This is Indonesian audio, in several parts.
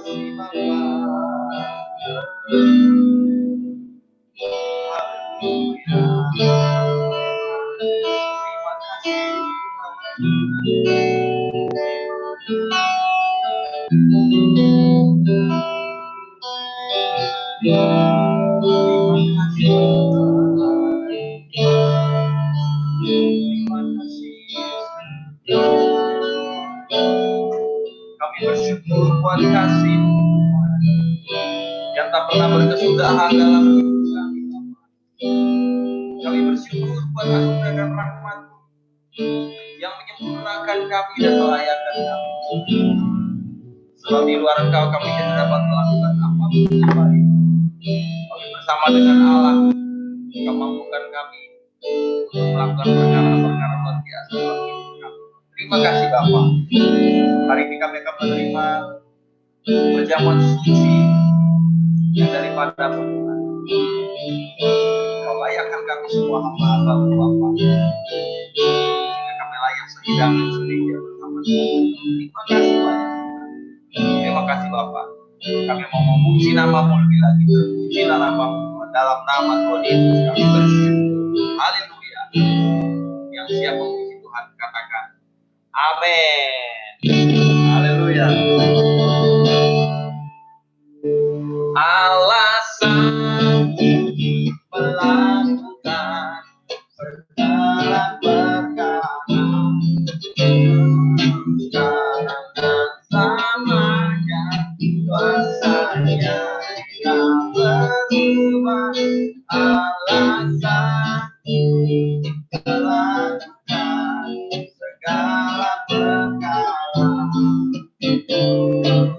kasih Bapa. Kami bersyukur buat kasih yang tak pernah berkesudahan dalam hidup kami. Kami bersyukur buat anugerah dan rahmat yang menyempurnakan kami dan melayakkan kami. Sebab di luar Engkau kami tidak dapat melakukan apapun yang baik. Kami bersama dengan Allah, Engkau mampukan kami untuk melakukan perkara-perkara luar biasa dalam hidup kami. Terima kasih Bapa. Hari ini kami akan menerima perjamuan suci yang daripada Tuhan. Kau layakkan kami semua hamba-hamba-Mu Bapa. Sehingga kami layak sehidangan semeja bersama Tuhan. Terima kasih Bapa. Terima kasih Bapa. Kami mau memuji nama-Mu lebih lagi. Terpujilah nama-Mu. Dalam nama Tuhan Yesus kami bersyukur. Haleluya. Yang siap memuji Tuhan katakan amin. Haleluya. Alasan melakukan perkara-perkara sekarang dan selamanya, kuasanya tak berubah. Alasan melakukan segala perkara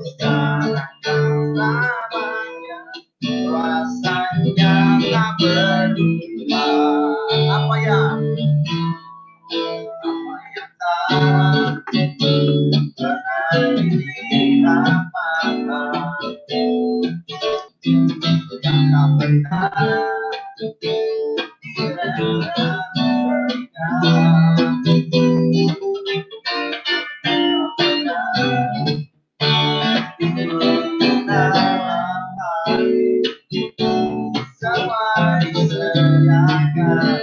sekarang dan selamanya, kuasanya tak berubah. Apa yang tak pernah dilihat mata, yang tak pernah semua disediakan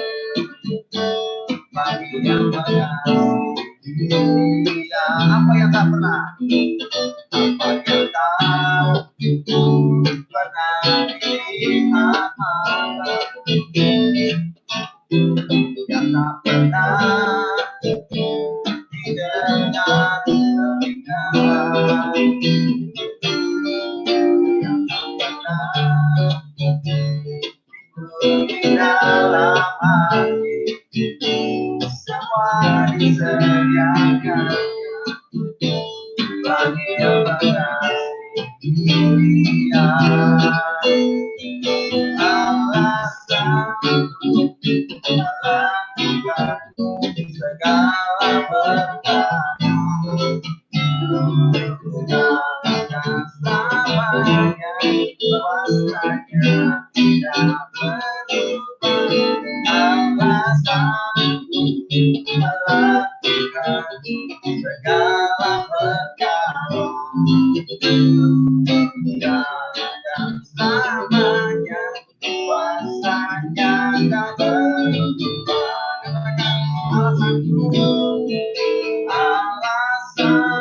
bagi yang mengasihi Dia. Apa yang tak pernah? Apa yang tak pernah dilihat mata, yang tak pernah didengar telinga, yang tak pernah di dalam hati, semua disediakan bagi yang mengasihi Dia. Alasan melakukan segala perkara dan selamanya, kuasanya tidak berubah. Alasan melakukan segala perkara dan selamanya, kuasanya tak berubah. Alasan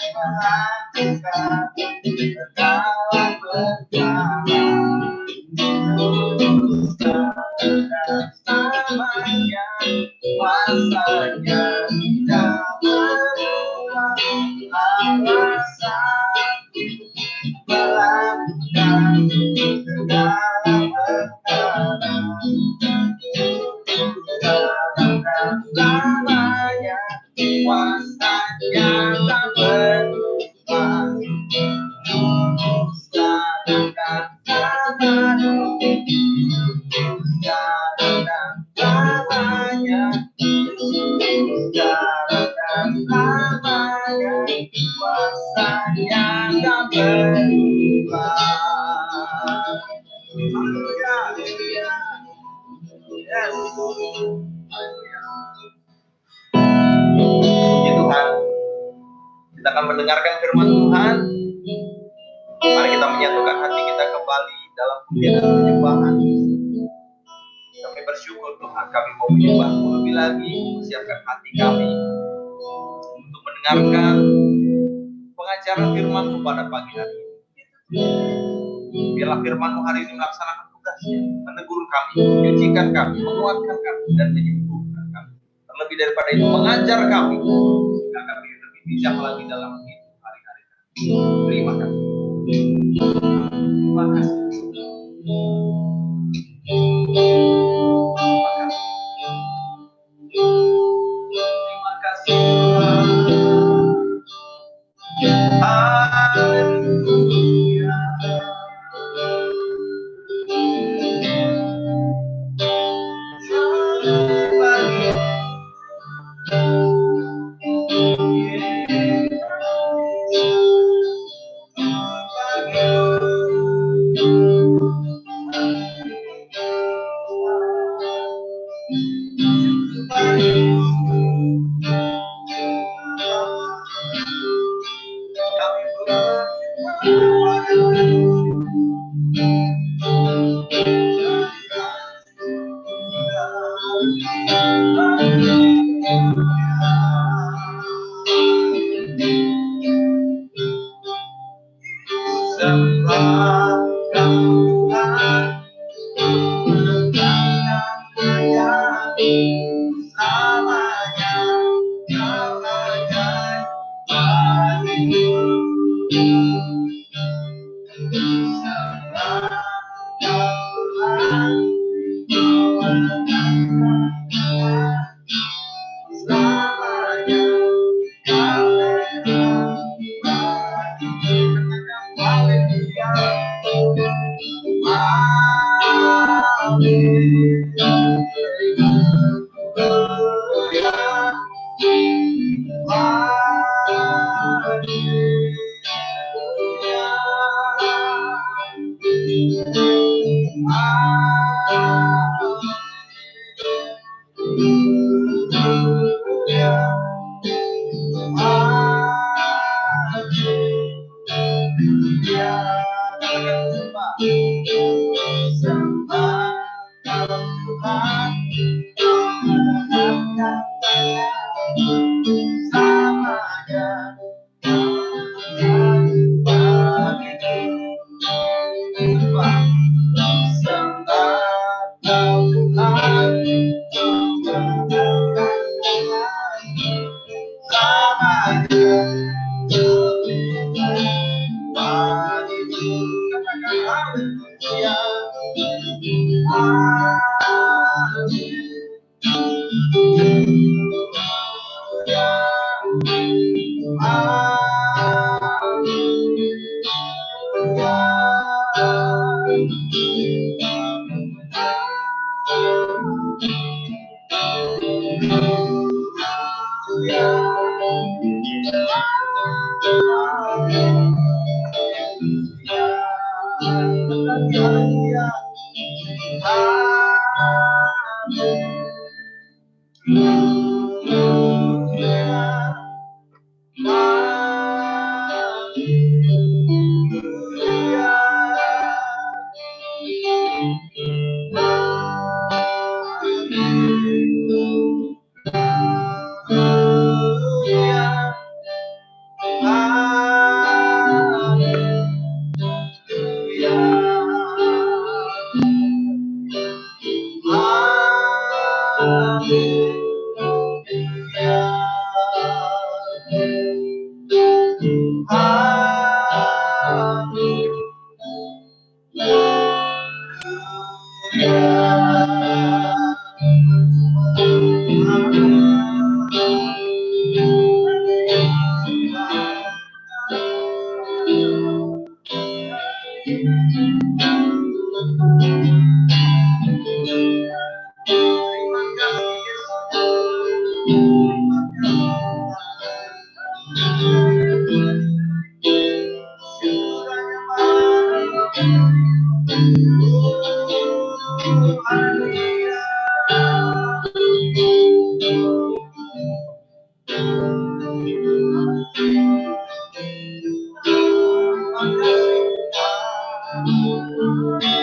melakukan segala perkara dan selamanya, kuasanya tidak berubah. Alasan melakukan segala perkara dan selamanya, kuasanya tak berubah. Sekarang dan selamanya, sekarang dan selamanya, sekarang dan selamanya, kuasanya tak berubah. Haleluya. Yes. Haleluya. Puji Tuhan. Kita akan mendengarkan firman Tuhan dalam pujian dan penyembahan. Kami bersyukur Tuhan, kami mau menyembah-Mu lebih lagi, siapkan hati kami untuk mendengarkan pengajaran firman-Mu pada pagi hari ini. Biarlah firman-Mu hari ini melaksanakan tugasnya, menegur kami, menyucikan kami, menguatkan kami, dan menyembuhkan kami. Terlebih daripada itu, mengajar kami, sehingga kami lebih bijak lagi dalam hidup hari-hari kami. Terima kasih. Terima kasih. Terima kasih. Haleluya.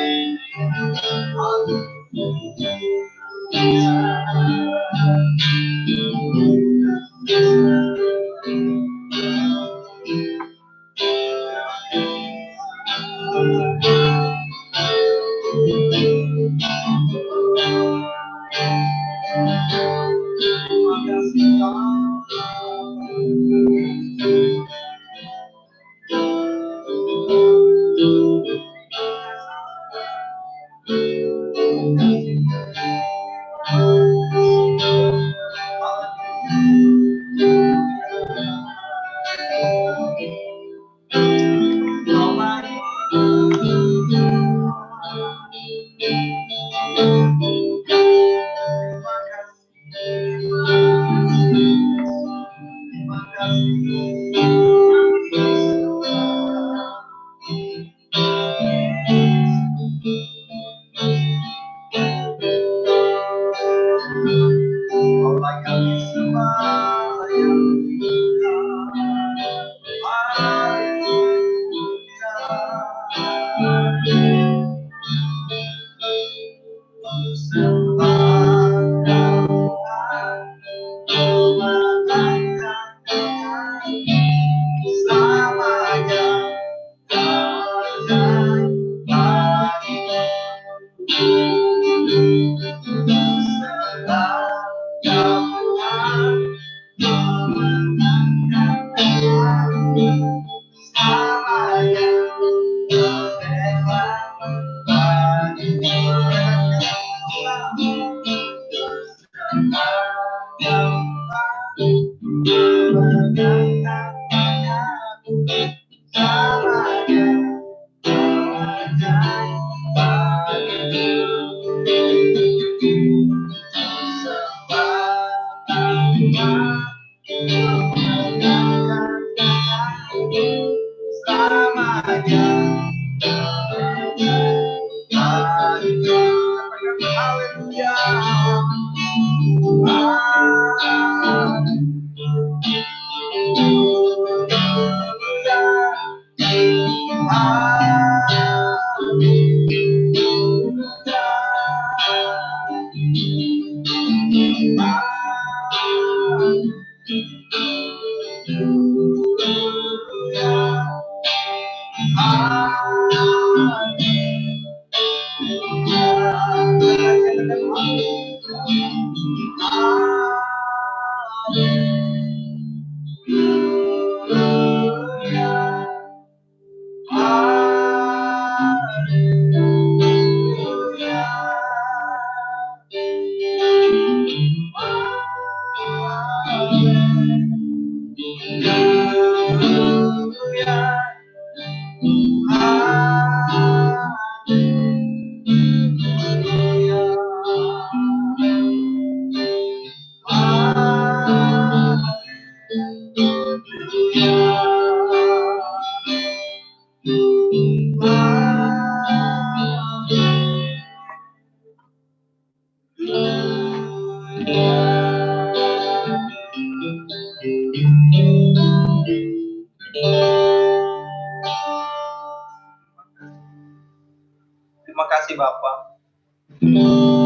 Terima kasih Bapak.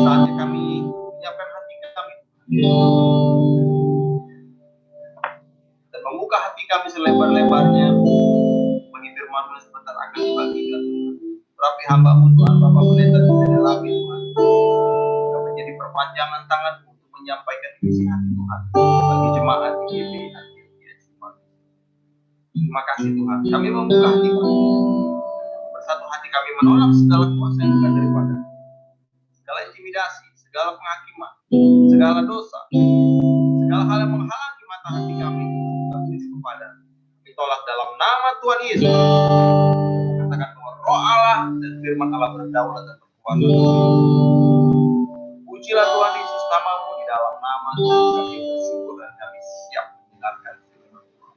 Saatnya kami menyiapkan hati kami dan membuka hati kami selebar-lebarnya bagi firman-Mu sebentar akan dibagikan. Tetapi hamba-Mu Tuhan, Bapak Pendeta tidak lagi Tuhan, yang menjadi perpanjangan tangan-Mu untuk menyampaikan isi hati Tuhan bagi jemaat IGB Tuhan. Terima kasih Tuhan. Kami membuka hati kami. Bersatu hati kami menolak segala kuasa yang bukan daripada, segala intimidasi, segala penghakiman, segala dosa, segala hal yang menghalangi mata hati kami tertuju kepada. Kami tolak dalam nama Tuhan Yesus. Katakan bahwa Roh Allah dan Firman Allah berdaulat dan berkuasa. Pujilah Tuhan Yesus, nama-Mu di dalam nama Tuhan kami bersyukur dan kami siap mendengarkan firman Tuhan.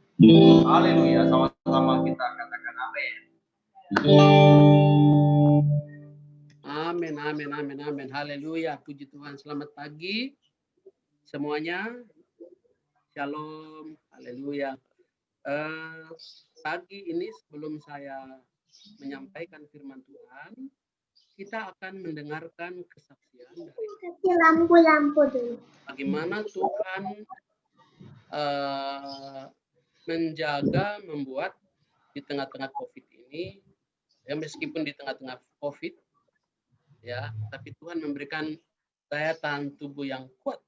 Haleluya, sama-sama kita katakan amin. Amin, amin, amin, amin. Haleluya. Puji Tuhan. Selamat pagi semuanya. Shalom. Haleluya. Pagi ini sebelum saya menyampaikan firman Tuhan, kita akan mendengarkan kesaksian dari lampu dulu. bagaimana Tuhan menjaga, membuat di tengah-tengah COVID ini, ya meskipun di tengah-tengah COVID, ya, tapi Tuhan memberikan daya tahan tubuh yang kuat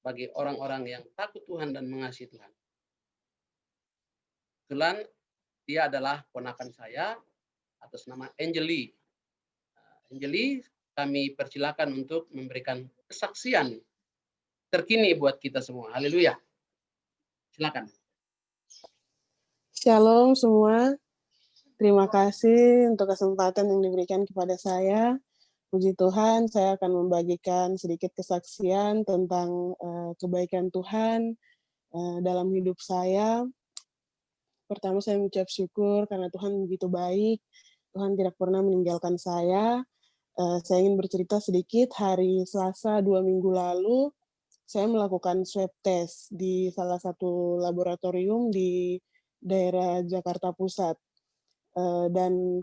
bagi orang-orang yang takut Tuhan dan mengasihi Tuhan. Kebetulan dia adalah ponakan saya atas nama Angeli. Angeli, kami persilakan untuk memberikan kesaksian terkini buat kita semua. Haleluya. Silakan. Shalom semua. Terima kasih untuk kesempatan yang diberikan kepada saya. Puji Tuhan, saya akan membagikan sedikit kesaksian tentang kebaikan Tuhan dalam hidup saya. Pertama, saya mengucap syukur karena Tuhan begitu baik. Tuhan tidak pernah meninggalkan saya. Saya ingin bercerita sedikit. Hari Selasa 2 minggu lalu, saya melakukan swab test di salah satu laboratorium di daerah Jakarta Pusat. Dan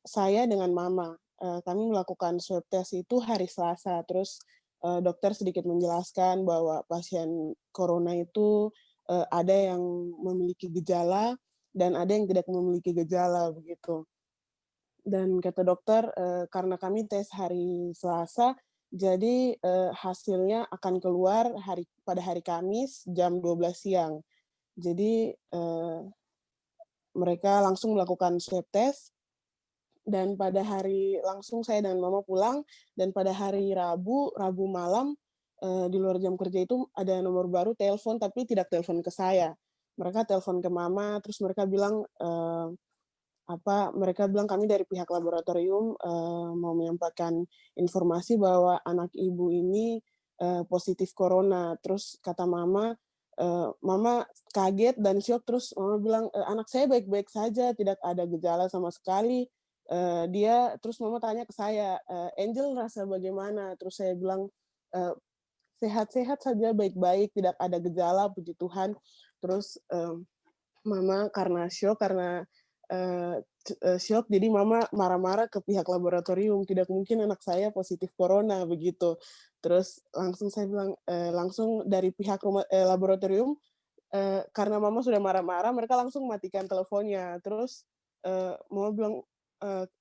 saya dengan mama, kami melakukan swab test itu hari Selasa. Terus dokter sedikit menjelaskan bahwa pasien corona itu ada yang memiliki gejala dan ada yang tidak memiliki gejala begitu. Dan kata dokter, karena kami tes hari Selasa, jadi hasilnya akan keluar pada hari Kamis jam 12 siang. Jadi mereka langsung melakukan swab test, dan pada hari langsung saya dan mama pulang, dan pada hari Rabu malam, di luar jam kerja itu ada nomor baru telepon, tapi tidak telepon ke saya. Mereka telepon ke mama, terus mereka bilang, kami dari pihak laboratorium mau menyampaikan informasi bahwa anak ibu ini positif corona. Terus kata mama, Mama kaget dan syok, terus mama bilang, anak saya baik-baik saja, tidak ada gejala sama sekali. Terus mama tanya ke saya, Angel rasa bagaimana? Terus saya bilang, "Eh, sehat-sehat saja, baik-baik, tidak ada gejala, puji Tuhan." Terus mama karena syok, syok, jadi mama marah-marah ke pihak laboratorium, tidak mungkin anak saya positif corona, begitu. Terus langsung saya bilang, langsung dari pihak laboratorium, karena mama sudah marah-marah, mereka langsung matikan teleponnya. Terus mama bilang,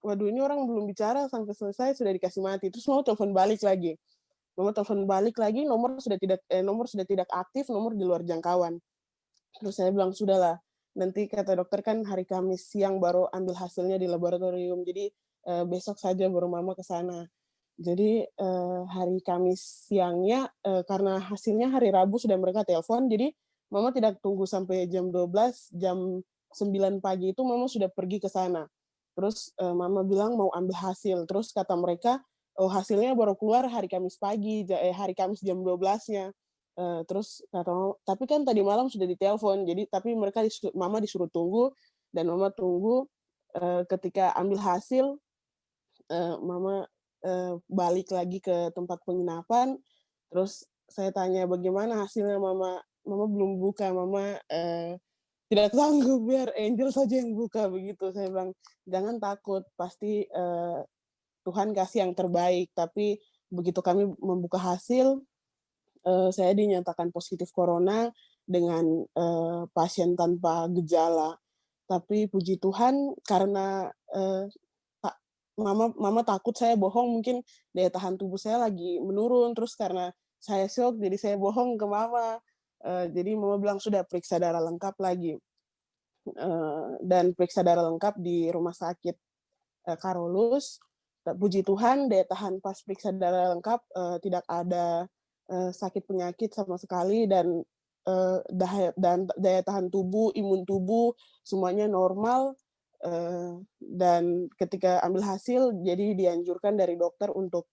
waduh ini orang belum bicara sampai selesai sudah dikasih mati. Terus mama telepon balik lagi. Nomor sudah tidak aktif, nomor di luar jangkauan. Terus saya bilang, sudahlah, nanti kata dokter kan hari Kamis siang baru ambil hasilnya di laboratorium, jadi besok saja baru mama ke sana. Jadi hari Kamis siangnya, karena hasilnya hari Rabu sudah mereka telepon, jadi mama tidak tunggu sampai jam 12, jam 9 pagi itu mama sudah pergi ke sana. Terus mama bilang mau ambil hasil, terus kata mereka, oh hasilnya baru keluar hari Kamis pagi, hari Kamis jam 12-nya. Terus kata mama, tapi kan tadi malam sudah ditelepon, jadi tapi mama disuruh tunggu, dan mama tunggu. Ketika ambil hasil, mama balik lagi ke tempat penginapan. Terus saya tanya bagaimana hasilnya, mama belum buka, mama tidak sanggup, biar Angel saja yang buka, begitu. Saya bilang jangan takut, pasti Tuhan kasih yang terbaik. Tapi begitu kami membuka hasil, saya dinyatakan positif corona dengan pasien tanpa gejala. Tapi puji Tuhan, karena mama takut saya bohong, mungkin daya tahan tubuh saya lagi menurun, terus karena saya syok jadi saya bohong ke mama. Jadi mama bilang sudah periksa darah lengkap lagi. Dan periksa darah lengkap di rumah sakit Karolus. Puji Tuhan, daya tahan pas periksa darah lengkap tidak ada sakit penyakit sama sekali, dan daya tahan tubuh, imun tubuh semuanya normal. Dan ketika ambil hasil, jadi dianjurkan dari dokter untuk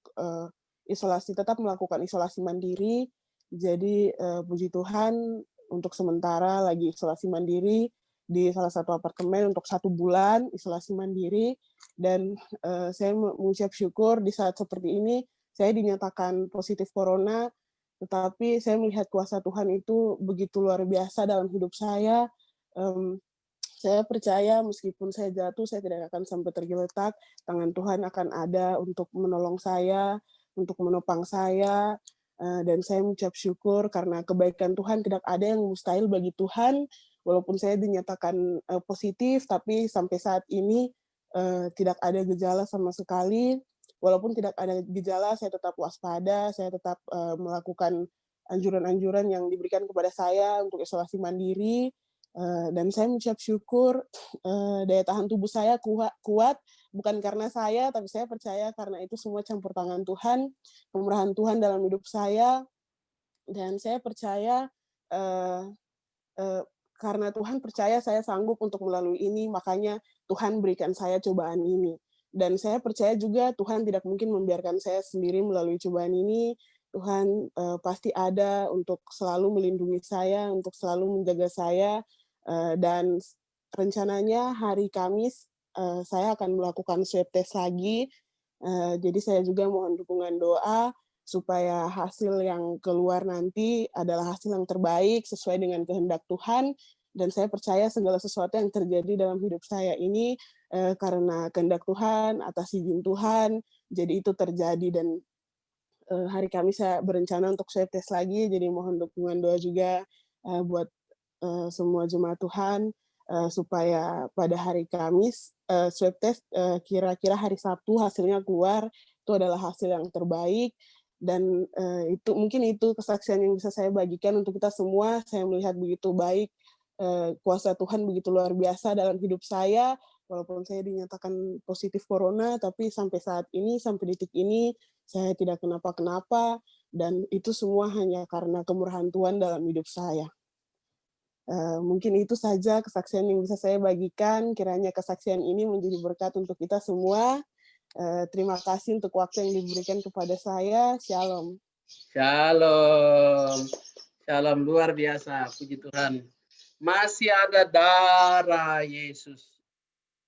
tetap melakukan isolasi mandiri. Jadi puji Tuhan, untuk sementara lagi isolasi mandiri di salah satu apartemen untuk 1 bulan isolasi mandiri. Dan saya mengucap syukur di saat seperti ini saya dinyatakan positif corona, tetapi saya melihat kuasa Tuhan itu begitu luar biasa dalam hidup saya. Saya percaya meskipun saya jatuh, saya tidak akan sampai tergeletak. Tangan Tuhan akan ada untuk menolong saya, untuk menopang saya. Dan saya mengucap syukur karena kebaikan Tuhan, tidak ada yang mustahil bagi Tuhan. Walaupun saya dinyatakan positif, tapi sampai saat ini tidak ada gejala sama sekali. Walaupun tidak ada gejala, saya tetap waspada, saya tetap melakukan anjuran-anjuran yang diberikan kepada saya untuk isolasi mandiri. Dan saya mengucap syukur, daya tahan tubuh saya kuat, bukan karena saya, tapi saya percaya karena itu semua campur tangan Tuhan, pemurahan Tuhan dalam hidup saya. Dan saya percaya karena Tuhan percaya saya sanggup untuk melalui ini, makanya Tuhan berikan saya cobaan ini. Dan saya percaya juga Tuhan tidak mungkin membiarkan saya sendiri melalui cobaan ini. Tuhan pasti ada untuk selalu melindungi saya, untuk selalu menjaga saya. Dan rencananya hari Kamis saya akan melakukan swab test lagi. Jadi saya juga mohon dukungan doa supaya hasil yang keluar nanti adalah hasil yang terbaik sesuai dengan kehendak Tuhan. Dan saya percaya segala sesuatu yang terjadi dalam hidup saya ini karena kehendak Tuhan, atas izin Tuhan, jadi itu terjadi. Dan hari Kamis saya berencana untuk swab test lagi, jadi mohon dukungan doa juga buat semua jemaat Tuhan, supaya pada hari Kamis swab test kira-kira hari Sabtu hasilnya keluar, itu adalah hasil yang terbaik. Dan itu kesaksian yang bisa saya bagikan untuk kita semua. Saya melihat begitu baik kuasa Tuhan, begitu luar biasa dalam hidup saya. Walaupun saya dinyatakan positif corona, tapi sampai saat ini, sampai detik ini, saya tidak kenapa-kenapa, dan itu semua hanya karena kemurahan Tuhan dalam hidup saya. Mungkin itu saja kesaksian yang bisa saya bagikan. Kiranya kesaksian ini menjadi berkat untuk kita semua. Terima kasih untuk waktu yang diberikan kepada saya. Shalom. Shalom. Shalom, luar biasa, puji Tuhan. Masih ada darah Yesus.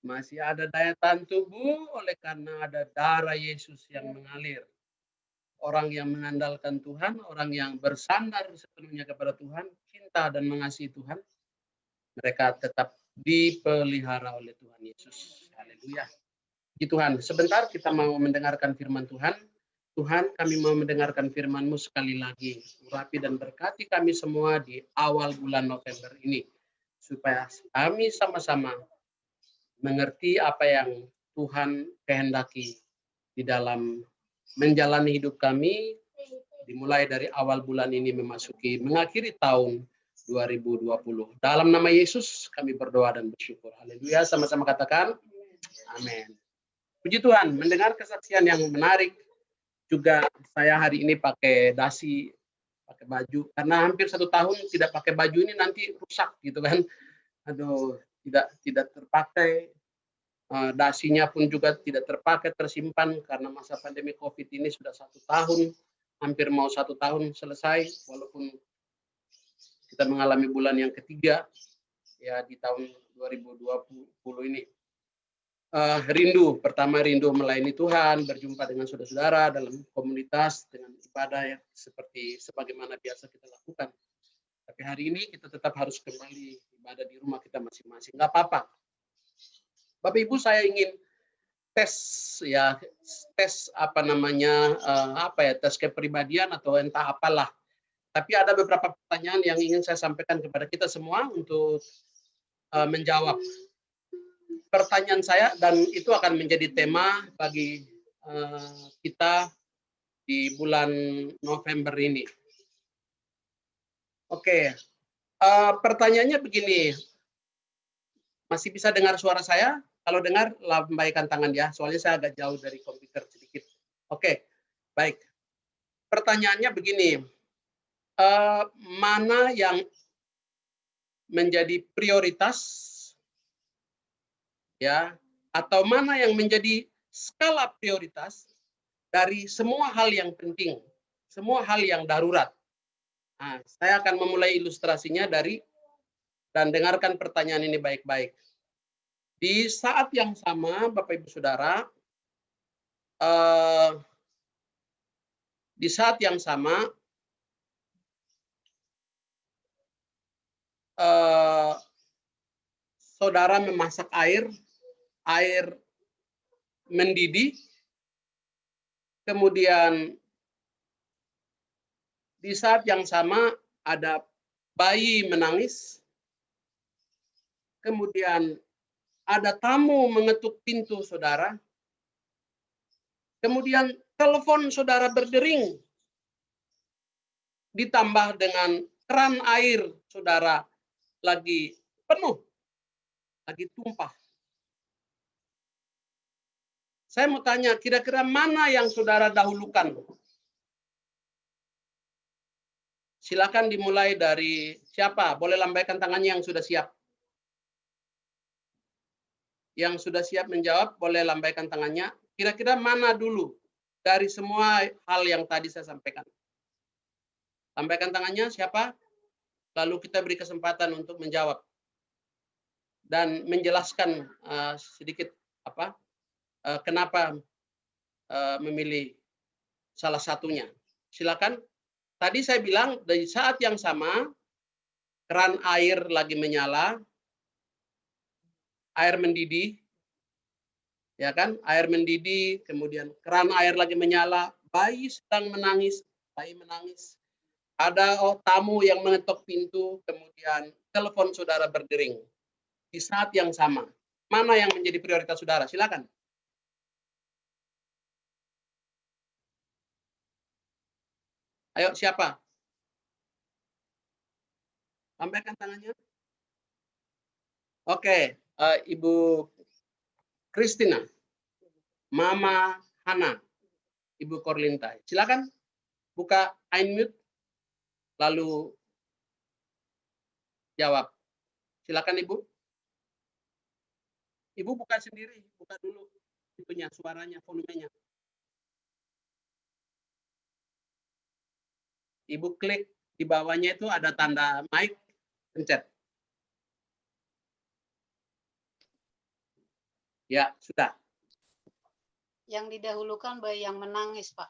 Masih ada daya tahan tubuh oleh karena ada darah Yesus yang mengalir. Orang yang mengandalkan Tuhan, orang yang bersandar sepenuhnya kepada Tuhan, cinta dan mengasihi Tuhan, mereka tetap dipelihara oleh Tuhan Yesus. Haleluya. Puji Tuhan, sebentar kita mau mendengarkan firman Tuhan. Tuhan, kami mau mendengarkan firman-Mu sekali lagi. Urapi dan berkati kami semua di awal bulan November ini. Supaya kami sama-sama mengerti apa yang Tuhan kehendaki di dalam menjalani hidup kami, dimulai dari awal bulan ini mengakhiri tahun 2020. Dalam nama Yesus kami berdoa dan bersyukur. Haleluya, sama-sama katakan amin. Puji Tuhan, mendengar kesaksian yang menarik. Juga saya hari ini pakai dasi, pakai baju, karena hampir 1 tahun tidak pakai baju ini nanti rusak gitu kan. Aduh, tidak terpakai. Dasinya pun juga tidak terpakai, tersimpan karena masa pandemi COVID ini sudah 1 tahun, hampir mau 1 tahun selesai, walaupun kita mengalami bulan yang ketiga ya di tahun 2020 ini. Pertama rindu melayani Tuhan, berjumpa dengan saudara-saudara dalam komunitas dengan ibadah yang seperti sebagaimana biasa kita lakukan. Tapi hari ini kita tetap harus kembali ibadah di rumah kita masing-masing. Nggak apa-apa. Bapak Ibu, saya ingin tes tes kepribadian atau entah apalah. Tapi ada beberapa pertanyaan yang ingin saya sampaikan kepada kita semua untuk menjawab pertanyaan saya, dan itu akan menjadi tema bagi kita di bulan November ini. Oke, pertanyaannya begini. Masih bisa dengar suara saya? Kalau dengar, lambaikan tangan ya. Soalnya saya agak jauh dari komputer sedikit. Oke, baik. Pertanyaannya begini. Mana yang menjadi prioritas? Ya, atau mana yang menjadi skala prioritas dari semua hal yang penting, semua hal yang darurat. Nah, saya akan memulai ilustrasinya dan dengarkan pertanyaan ini baik-baik. Di saat yang sama, Bapak Ibu Saudara, di saat yang sama, saudara memasak air mendidih, kemudian di saat yang sama ada bayi menangis, kemudian ada tamu mengetuk pintu saudara, kemudian telepon saudara berdering, ditambah dengan keran air saudara lagi penuh, lagi tumpah. Saya mau tanya, kira-kira mana yang saudara dahulukan? Silakan dimulai dari siapa? Boleh lambaikan tangannya yang sudah siap. Yang sudah siap menjawab, boleh lambaikan tangannya. Kira-kira mana dulu dari semua hal yang tadi saya sampaikan? Lambaikan tangannya siapa? Lalu kita beri kesempatan untuk menjawab dan menjelaskan sedikit kenapa memilih salah satunya. Silakan. Tadi saya bilang di saat yang sama keran air lagi menyala, air mendidih, ya kan? Air mendidih, kemudian keran air lagi menyala, bayi sedang menangis, bayi menangis. Ada tamu yang mengetuk pintu, kemudian telepon saudara berdering. Di saat yang sama, mana yang menjadi prioritas saudara? Silakan. Ayo, siapa? Lambaikan tangannya. Oke, Ibu Christina, Mama Hana, Ibu Korlinta. Silakan buka unmute, lalu jawab. Silakan Ibu. Ibu buka sendiri, buka dulu itunya, suaranya, volumenya. Ibu klik di bawahnya itu ada tanda mic, pencet. Ya, sudah. Yang didahulukan bayi yang menangis, Pak.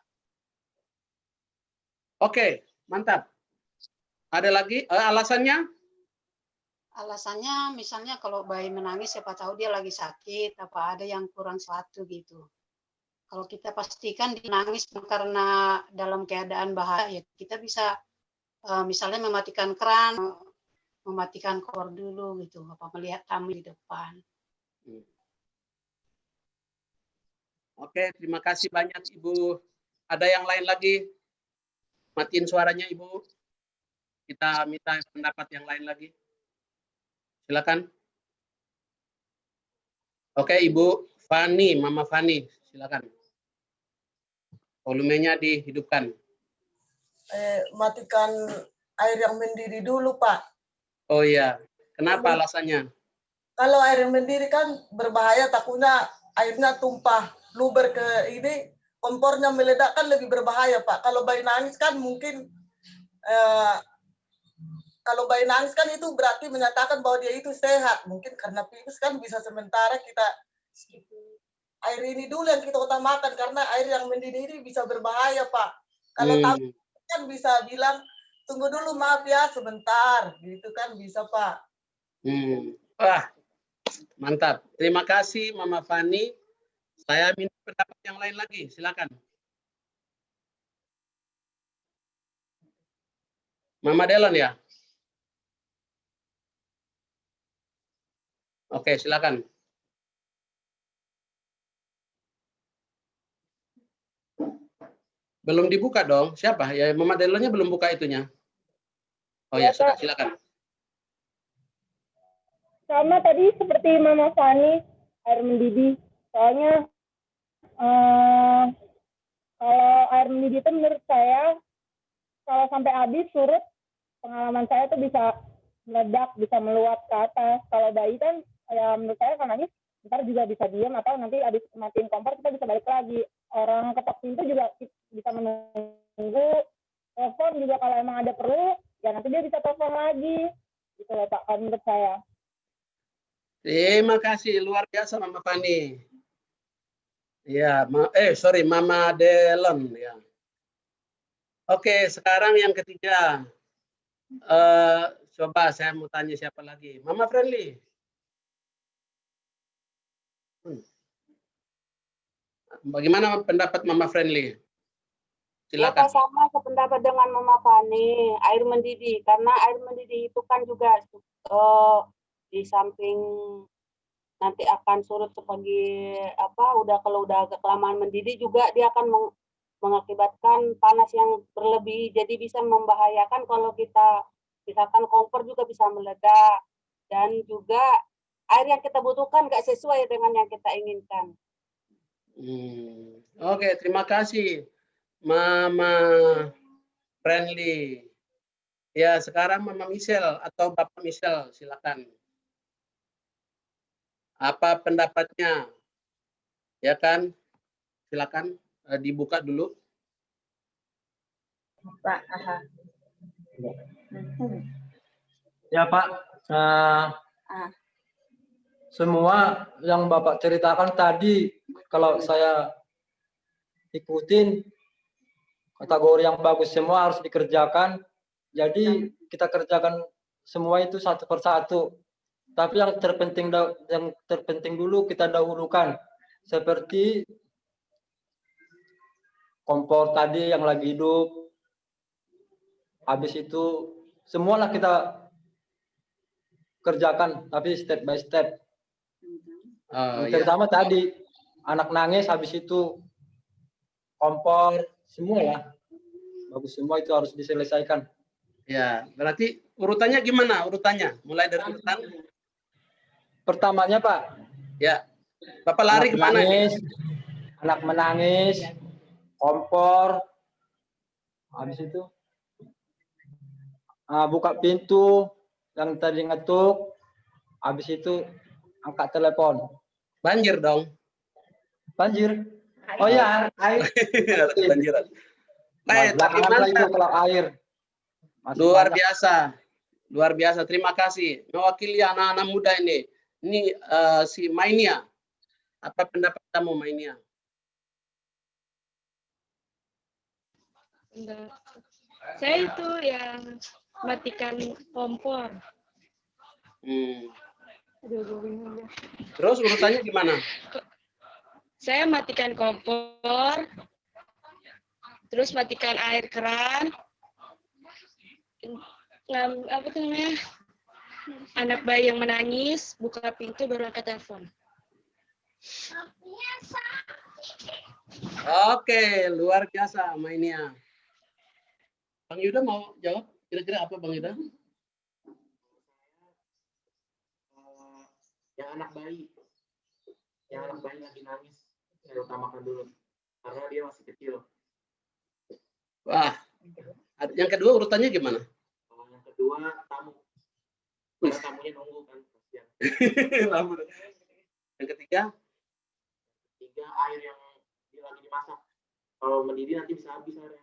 Oke, mantap. Ada lagi alasannya? Alasannya misalnya kalau bayi menangis, siapa tahu dia lagi sakit, apa ada yang kurang suatu gitu. Kalau kita pastikan dia nangis karena dalam keadaan bahaya, ya kita bisa misalnya mematikan keran, mematikan kompor dulu gitu, apa melihat tamu di depan. Oke, terima kasih banyak Ibu. Ada yang lain lagi? Matiin suaranya Ibu. Kita minta pendapat yang lain lagi. Silakan. Oke, Ibu Fani, Mama Fani, silakan. Volumenya dihidupkan. Matikan air yang mendidih dulu, Pak. Oh iya, kenapa alasannya? Kalau air yang mendidih kan berbahaya, takutnya airnya tumpah, luber ke ini, kompornya meledak kan lebih berbahaya, Pak. Kalau bayi nangis kan mungkin, kalau bayi nangis kan itu berarti menyatakan bahwa dia itu sehat. Mungkin karena virus kan bisa sementara kita air ini dulu yang kita utamakan, karena air yang mendidih ini bisa berbahaya, Pak. Kalau tamu kan bisa bilang, tunggu dulu, maaf ya, sebentar. Gitu kan bisa, Pak. Wah, mantap. Terima kasih, Mama Fani. Saya minta pendapat yang lain lagi. Silakan. Mama Delon ya? Oke, silakan. Belum dibuka dong. Siapa? Ya, Mama Delonnya belum buka itunya. Oh ya, sudah, silakan. Sama tadi seperti Mama Fani, air mendidih. Soalnya kalau air mendidih itu menurut saya, kalau sampai habis surut, pengalaman saya tuh bisa meledak, bisa meluap ke atas. Kalau bayi kan, ya menurut saya kalau nangis, ntar juga bisa diam, atau nanti habis matiin kompor kita bisa balik lagi. Orang ketok pintu juga bisa menunggu. Telepon juga kalau emang ada perlu, ya nanti dia bisa telepon lagi. Gitu loh Pak, kalau menurut saya. Terima kasih, luar biasa Mama Fani. Ya, Mama Delon ya. Oke, sekarang yang ketiga. Coba saya mau tanya siapa lagi. Mama Friendly. Bagaimana pendapat Mama Friendly? Silakan. Ya, sama sependapat dengan Mama Fani, air mendidih. Karena air mendidih itu kan juga di samping nanti akan surut sebagai kalau udah kelamaan mendidih juga dia akan mengakibatkan panas yang berlebih, jadi bisa membahayakan kalau kita misalkan kompor juga bisa meledak, dan juga air yang kita butuhkan nggak sesuai dengan yang kita inginkan. Oke, terima kasih Mama Friendly. Ya, sekarang Mama Michelle atau Bapak Michelle, silakan. Apa pendapatnya? Ya kan? Silakan dibuka dulu. Pak, Ya Pak, semua yang Bapak ceritakan tadi, kalau saya ikutin, kategori yang bagus semua harus dikerjakan. Jadi kita kerjakan semua itu satu persatu. Tapi yang terpenting dulu kita dahulukan, seperti kompor tadi yang lagi hidup. Habis itu semualah kita kerjakan, tapi step by step. Terutama tadi anak nangis, habis itu kompor, semualah bagus, semua itu harus diselesaikan. Ya, berarti urutannya gimana? Urutannya mulai dari urutan pertamanya Pak. Ya, Bapak lari kemana? Anak menangis, kompor, habis itu buka pintu yang tadi ngetuk, habis itu angkat telepon. Banjir dong. Banjir. Oh ya, air. Banjir. Belakangan itu kalau air. Masih Luar banyak. biasa. Luar biasa. Terima kasih. Mewakili anak-anak muda ini. Ini si Mainia. Apa pendapat kamu, Mainia? Saya itu yang matikan kompor. Aduh, gue bingung deh. Terus urutannya gimana? Saya matikan kompor, terus matikan air keran, apa tuh namanya? Anak bayi yang menangis, buka pintu baru angkat telepon. Oke, luar biasa Mainia. Bang Yuda mau jawab? Kira-kira apa Bang Yuda? Yang anak bayi lagi nangis, saya utamakan dulu karena dia masih kecil. Wah, yang kedua urutannya gimana? Yang kedua tamu, karena tamunya nunggu kan. Yang ketiga air yang lagi dimasak, kalau mendidih nanti bisa habis airnya.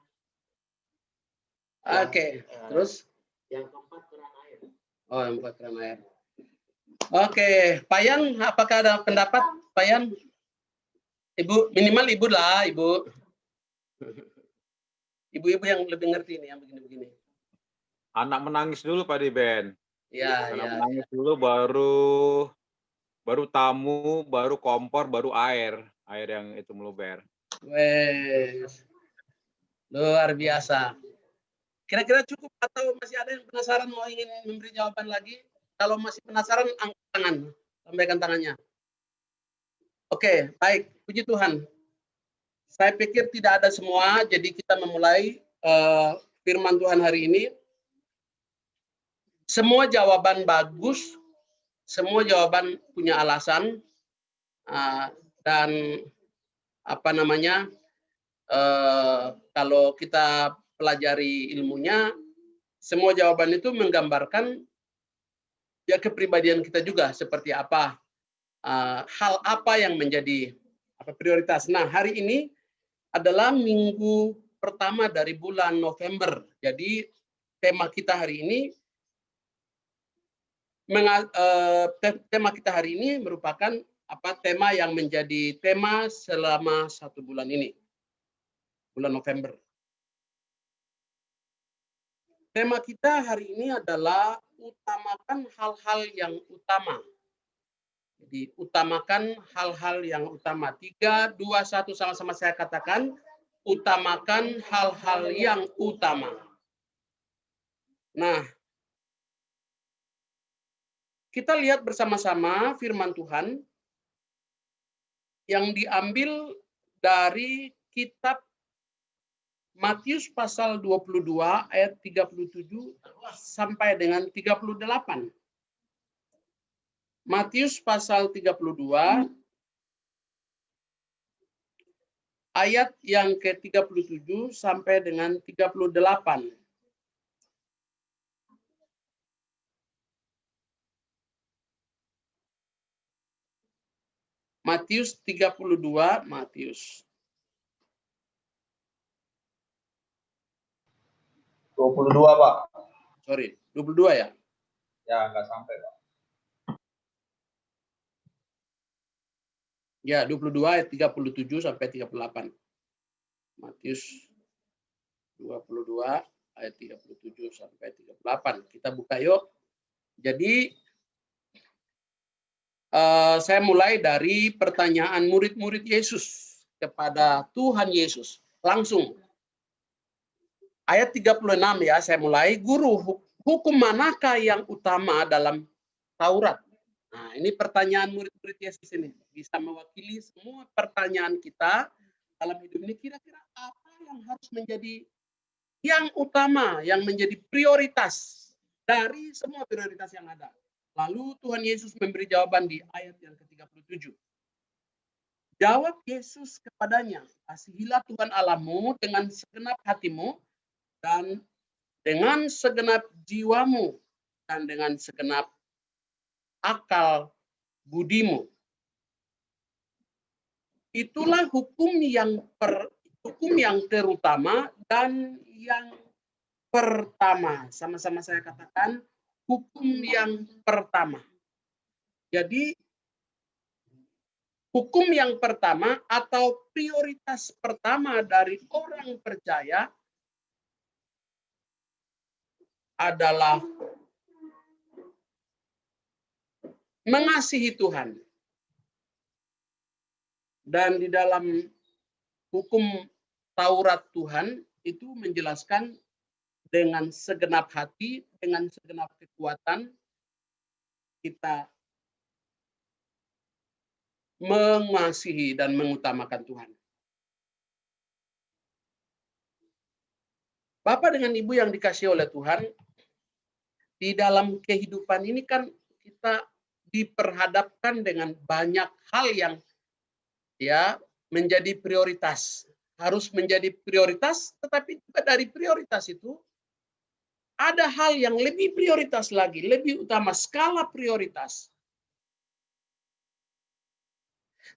Oke, terus yang keempat keran air. Oh, yang keempat keran air. Oke, Payan, apakah ada pendapat, Payan? Ibu, minimal ibu lah, ibu. Ibu-ibu yang lebih ngerti nih, yang begini-begini. Anak menangis dulu Pak Diben. Ya, Anak ya. menangis dulu, baru tamu, baru kompor, baru air yang itu meluber. Wes, luar biasa. Kira-kira cukup atau masih ada yang penasaran mau ingin memberi jawaban lagi? Kalau masih penasaran, angkat tangan, sampaikan tangannya. Oke, baik. Puji Tuhan. Saya pikir tidak ada semua, jadi kita memulai firman Tuhan hari ini. Semua jawaban bagus, semua jawaban punya alasan, dan apa namanya? Kalau kita pelajari ilmunya, semua jawaban itu menggambarkan ya kepribadian kita juga seperti apa, hal apa yang menjadi prioritas. Nah, hari ini adalah minggu pertama dari bulan November. Jadi tema kita hari ini merupakan tema yang menjadi tema selama 1 bulan ini, bulan November. Tema kita hari ini adalah utamakan hal-hal yang utama. Jadi utamakan hal-hal yang utama. 3, 2, 1 sama-sama saya katakan, utamakan hal-hal yang utama. Nah, kita lihat bersama-sama firman Tuhan yang diambil dari kitab Matius pasal 22 ayat 37 sampai dengan 38. Matius pasal 32 ayat yang ke-37 sampai dengan 38. Matius 32, Matius 22, Pak. Sorry, 22 ya? Ya, nggak sampai, Pak. Ya, 22 ayat 37 sampai 38. Matius 22 ayat 37 sampai 38. Kita buka yuk. Jadi saya mulai dari pertanyaan murid-murid Yesus kepada Tuhan Yesus. Langsung. Ayat 36 ya, saya mulai. Guru, hukum manakah yang utama dalam Taurat? Nah, ini pertanyaan murid-murid Yesus ini. Bisa mewakili semua pertanyaan kita dalam hidup ini. Kira-kira apa yang harus menjadi yang utama, yang menjadi prioritas dari semua prioritas yang ada. Lalu Tuhan Yesus memberi jawaban di ayat yang ke-37. Jawab Yesus kepadanya, kasihilah Tuhan Allahmu dengan segenap hatimu, dan dengan segenap jiwamu, dan dengan segenap akal budimu. Itulah hukum yang terutama dan yang pertama. Sama-sama saya katakan, hukum yang pertama. Jadi, hukum yang pertama atau prioritas pertama dari orang percaya adalah mengasihi Tuhan. Dan di dalam hukum Taurat Tuhan itu menjelaskan dengan segenap hati, dengan segenap kekuatan, kita mengasihi dan mengutamakan Tuhan. Bapak dengan Ibu yang dikasihi oleh Tuhan, di dalam kehidupan ini kan kita diperhadapkan dengan banyak hal yang menjadi prioritas. Harus menjadi prioritas, tetapi juga dari prioritas itu ada hal yang lebih prioritas lagi, lebih utama, skala prioritas.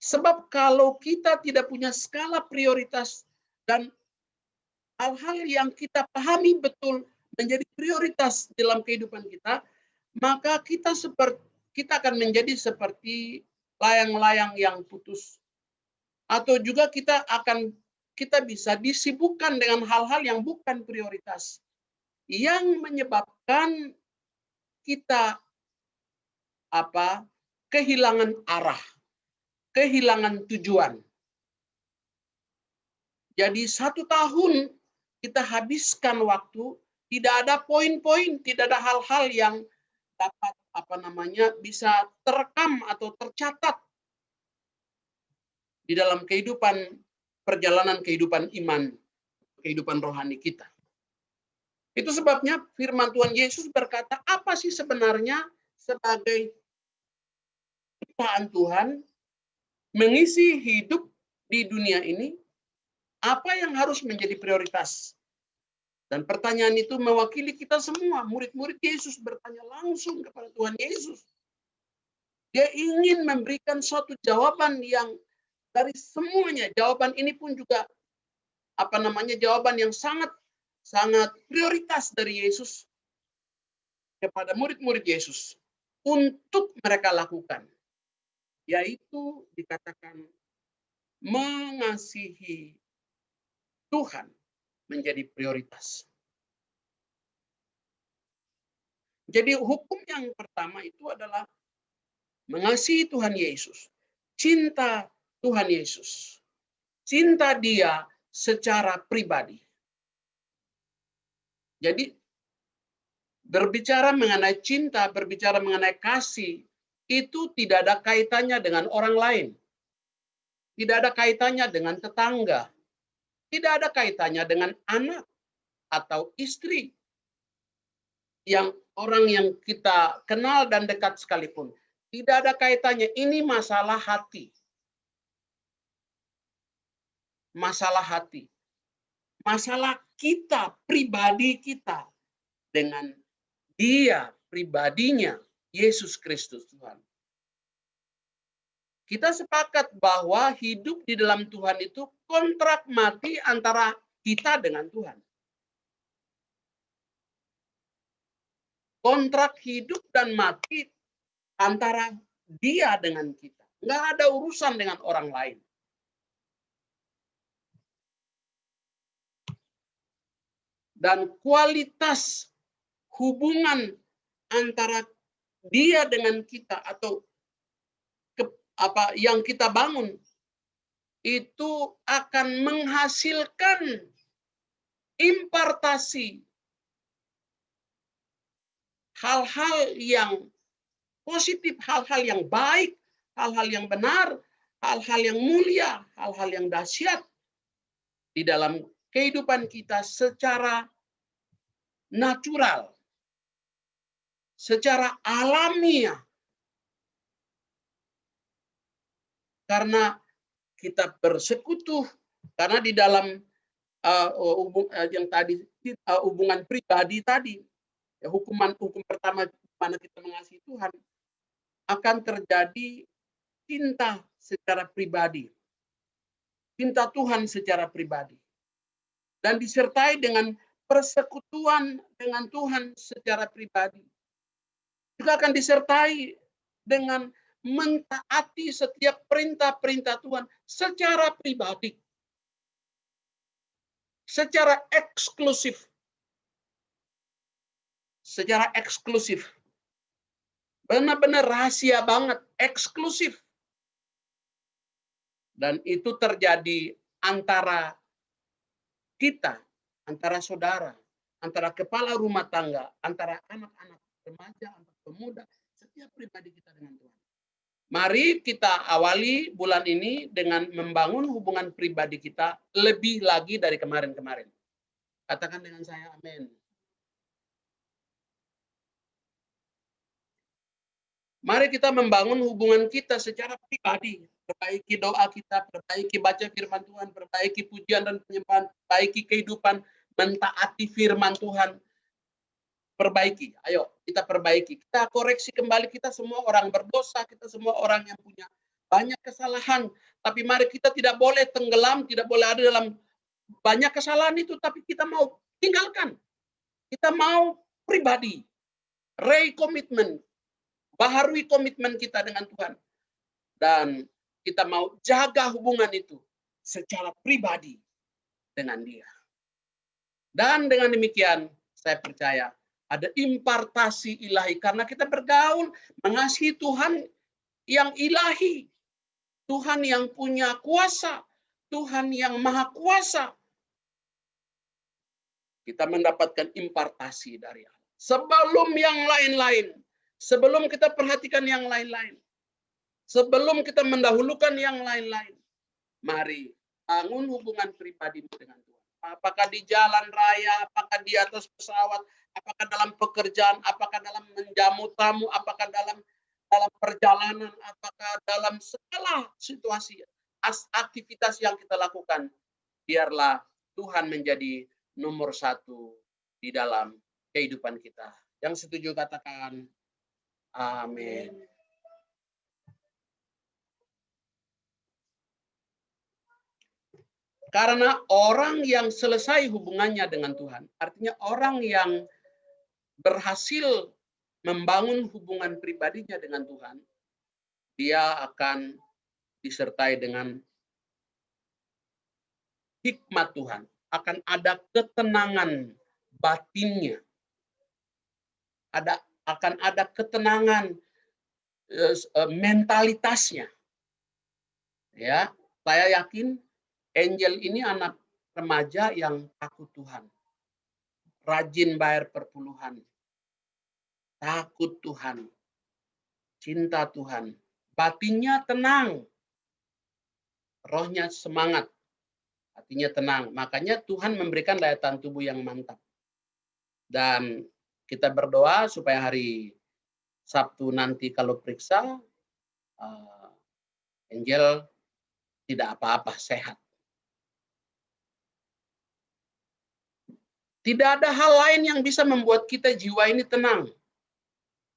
Sebab kalau kita tidak punya skala prioritas dan hal-hal yang kita pahami betul menjadi prioritas dalam kehidupan kita, maka kita akan menjadi seperti layang-layang yang putus. Atau juga kita bisa disibukkan dengan hal-hal yang bukan prioritas, yang menyebabkan kita kehilangan arah, kehilangan tujuan. Jadi 1 tahun kita habiskan waktu, tidak ada poin-poin, tidak ada hal-hal yang dapat bisa terekam atau tercatat di dalam perjalanan kehidupan iman, kehidupan rohani kita. Itu sebabnya firman Tuhan Yesus berkata, apa sih sebenarnya sebagai ciptaan Tuhan mengisi hidup di dunia ini, apa yang harus menjadi prioritas? Dan pertanyaan itu mewakili kita semua. Murid-murid Yesus bertanya langsung kepada Tuhan Yesus. Dia ingin memberikan suatu jawaban yang dari semuanya. Jawaban ini pun juga jawaban yang sangat prioritas dari Yesus kepada murid-murid Yesus untuk mereka lakukan, yaitu dikatakan mengasihi Tuhan menjadi prioritas. Jadi hukum yang pertama itu adalah mengasihi Tuhan Yesus, cinta Tuhan Yesus, cinta Dia secara pribadi. Jadi berbicara mengenai cinta, berbicara mengenai kasih, itu tidak ada kaitannya dengan orang lain. Tidak ada kaitannya dengan tetangga. Tidak ada kaitannya dengan anak atau istri. Orang yang kita kenal dan dekat sekalipun. Tidak ada kaitannya. Ini masalah hati. Masalah hati. Masalah kita, pribadi kita. Dengan Dia, pribadinya, Yesus Kristus Tuhan. Kita sepakat bahwa hidup di dalam Tuhan itu kontrak mati antara kita dengan Tuhan. Kontrak hidup dan mati antara Dia dengan kita. Nggak ada urusan dengan orang lain. Dan kualitas hubungan antara Dia dengan kita atau yang kita bangun itu akan menghasilkan impartasi hal-hal yang positif, hal-hal yang baik, hal-hal yang benar, hal-hal yang mulia, hal-hal yang dahsyat di dalam kehidupan kita secara natural, secara alamiah. Karena kita bersekutu, karena di dalam yang tadi hubungan pribadi tadi, hukum pertama mana kita mengasihi Tuhan, akan terjadi cinta secara pribadi, cinta Tuhan secara pribadi, dan disertai dengan persekutuan dengan Tuhan secara pribadi. Juga akan disertai dengan mentaati setiap perintah-perintah Tuhan secara pribadi. Secara eksklusif. Secara eksklusif. Benar-benar rahasia banget, eksklusif. Dan itu terjadi antara kita, antara saudara, antara kepala rumah tangga, antara anak-anak remaja, anak pemuda, setiap pribadi kita dengan Tuhan. Mari kita awali bulan ini dengan membangun hubungan pribadi kita lebih lagi dari kemarin-kemarin. Katakan dengan saya, amin. Mari kita membangun hubungan kita secara pribadi. Perbaiki doa kita, perbaiki baca firman Tuhan, perbaiki pujian dan penyembahan, perbaiki kehidupan, mentaati firman Tuhan. Perbaiki, ayo kita perbaiki. Kita koreksi kembali, kita semua orang berdosa, kita semua orang yang punya banyak kesalahan. Tapi mari kita tidak boleh tenggelam, tidak boleh ada dalam banyak kesalahan itu, tapi kita mau tinggalkan. Kita mau pribadi, recommitment, baharui komitmen kita dengan Tuhan. Dan kita mau jaga hubungan itu secara pribadi dengan Dia. Dan dengan demikian, saya percaya ada impartasi ilahi. Karena kita bergaul, mengasihi Tuhan yang ilahi. Tuhan yang punya kuasa. Tuhan yang maha kuasa. Kita mendapatkan impartasi dari Allah. Sebelum yang lain-lain. Sebelum kita perhatikan yang lain-lain. Sebelum kita mendahulukan yang lain-lain. Mari bangun hubungan pribadimu dengan Tuhan. Apakah di jalan raya, apakah di atas pesawat, apakah dalam pekerjaan, apakah dalam menjamu tamu, apakah dalam perjalanan, apakah dalam segala situasi, aktivitas yang kita lakukan. Biarlah Tuhan menjadi nomor satu di dalam kehidupan kita. Yang setuju katakan, amin. Karena orang yang selesai hubungannya dengan Tuhan, artinya orang yang berhasil membangun hubungan pribadinya dengan Tuhan, dia akan disertai dengan hikmat Tuhan. Akan ada ketenangan batinnya. Akan ada ketenangan mentalitasnya. Ya, saya yakin Angel ini anak remaja yang takut Tuhan. Rajin bayar perpuluhan. Takut Tuhan. Cinta Tuhan. Batinnya tenang. Rohnya semangat. Hatinya tenang. Makanya Tuhan memberikan daya tahan tubuh yang mantap. Dan kita berdoa supaya hari Sabtu nanti kalau periksa, Angel tidak apa-apa, sehat. Tidak ada hal lain yang bisa membuat kita jiwa ini tenang.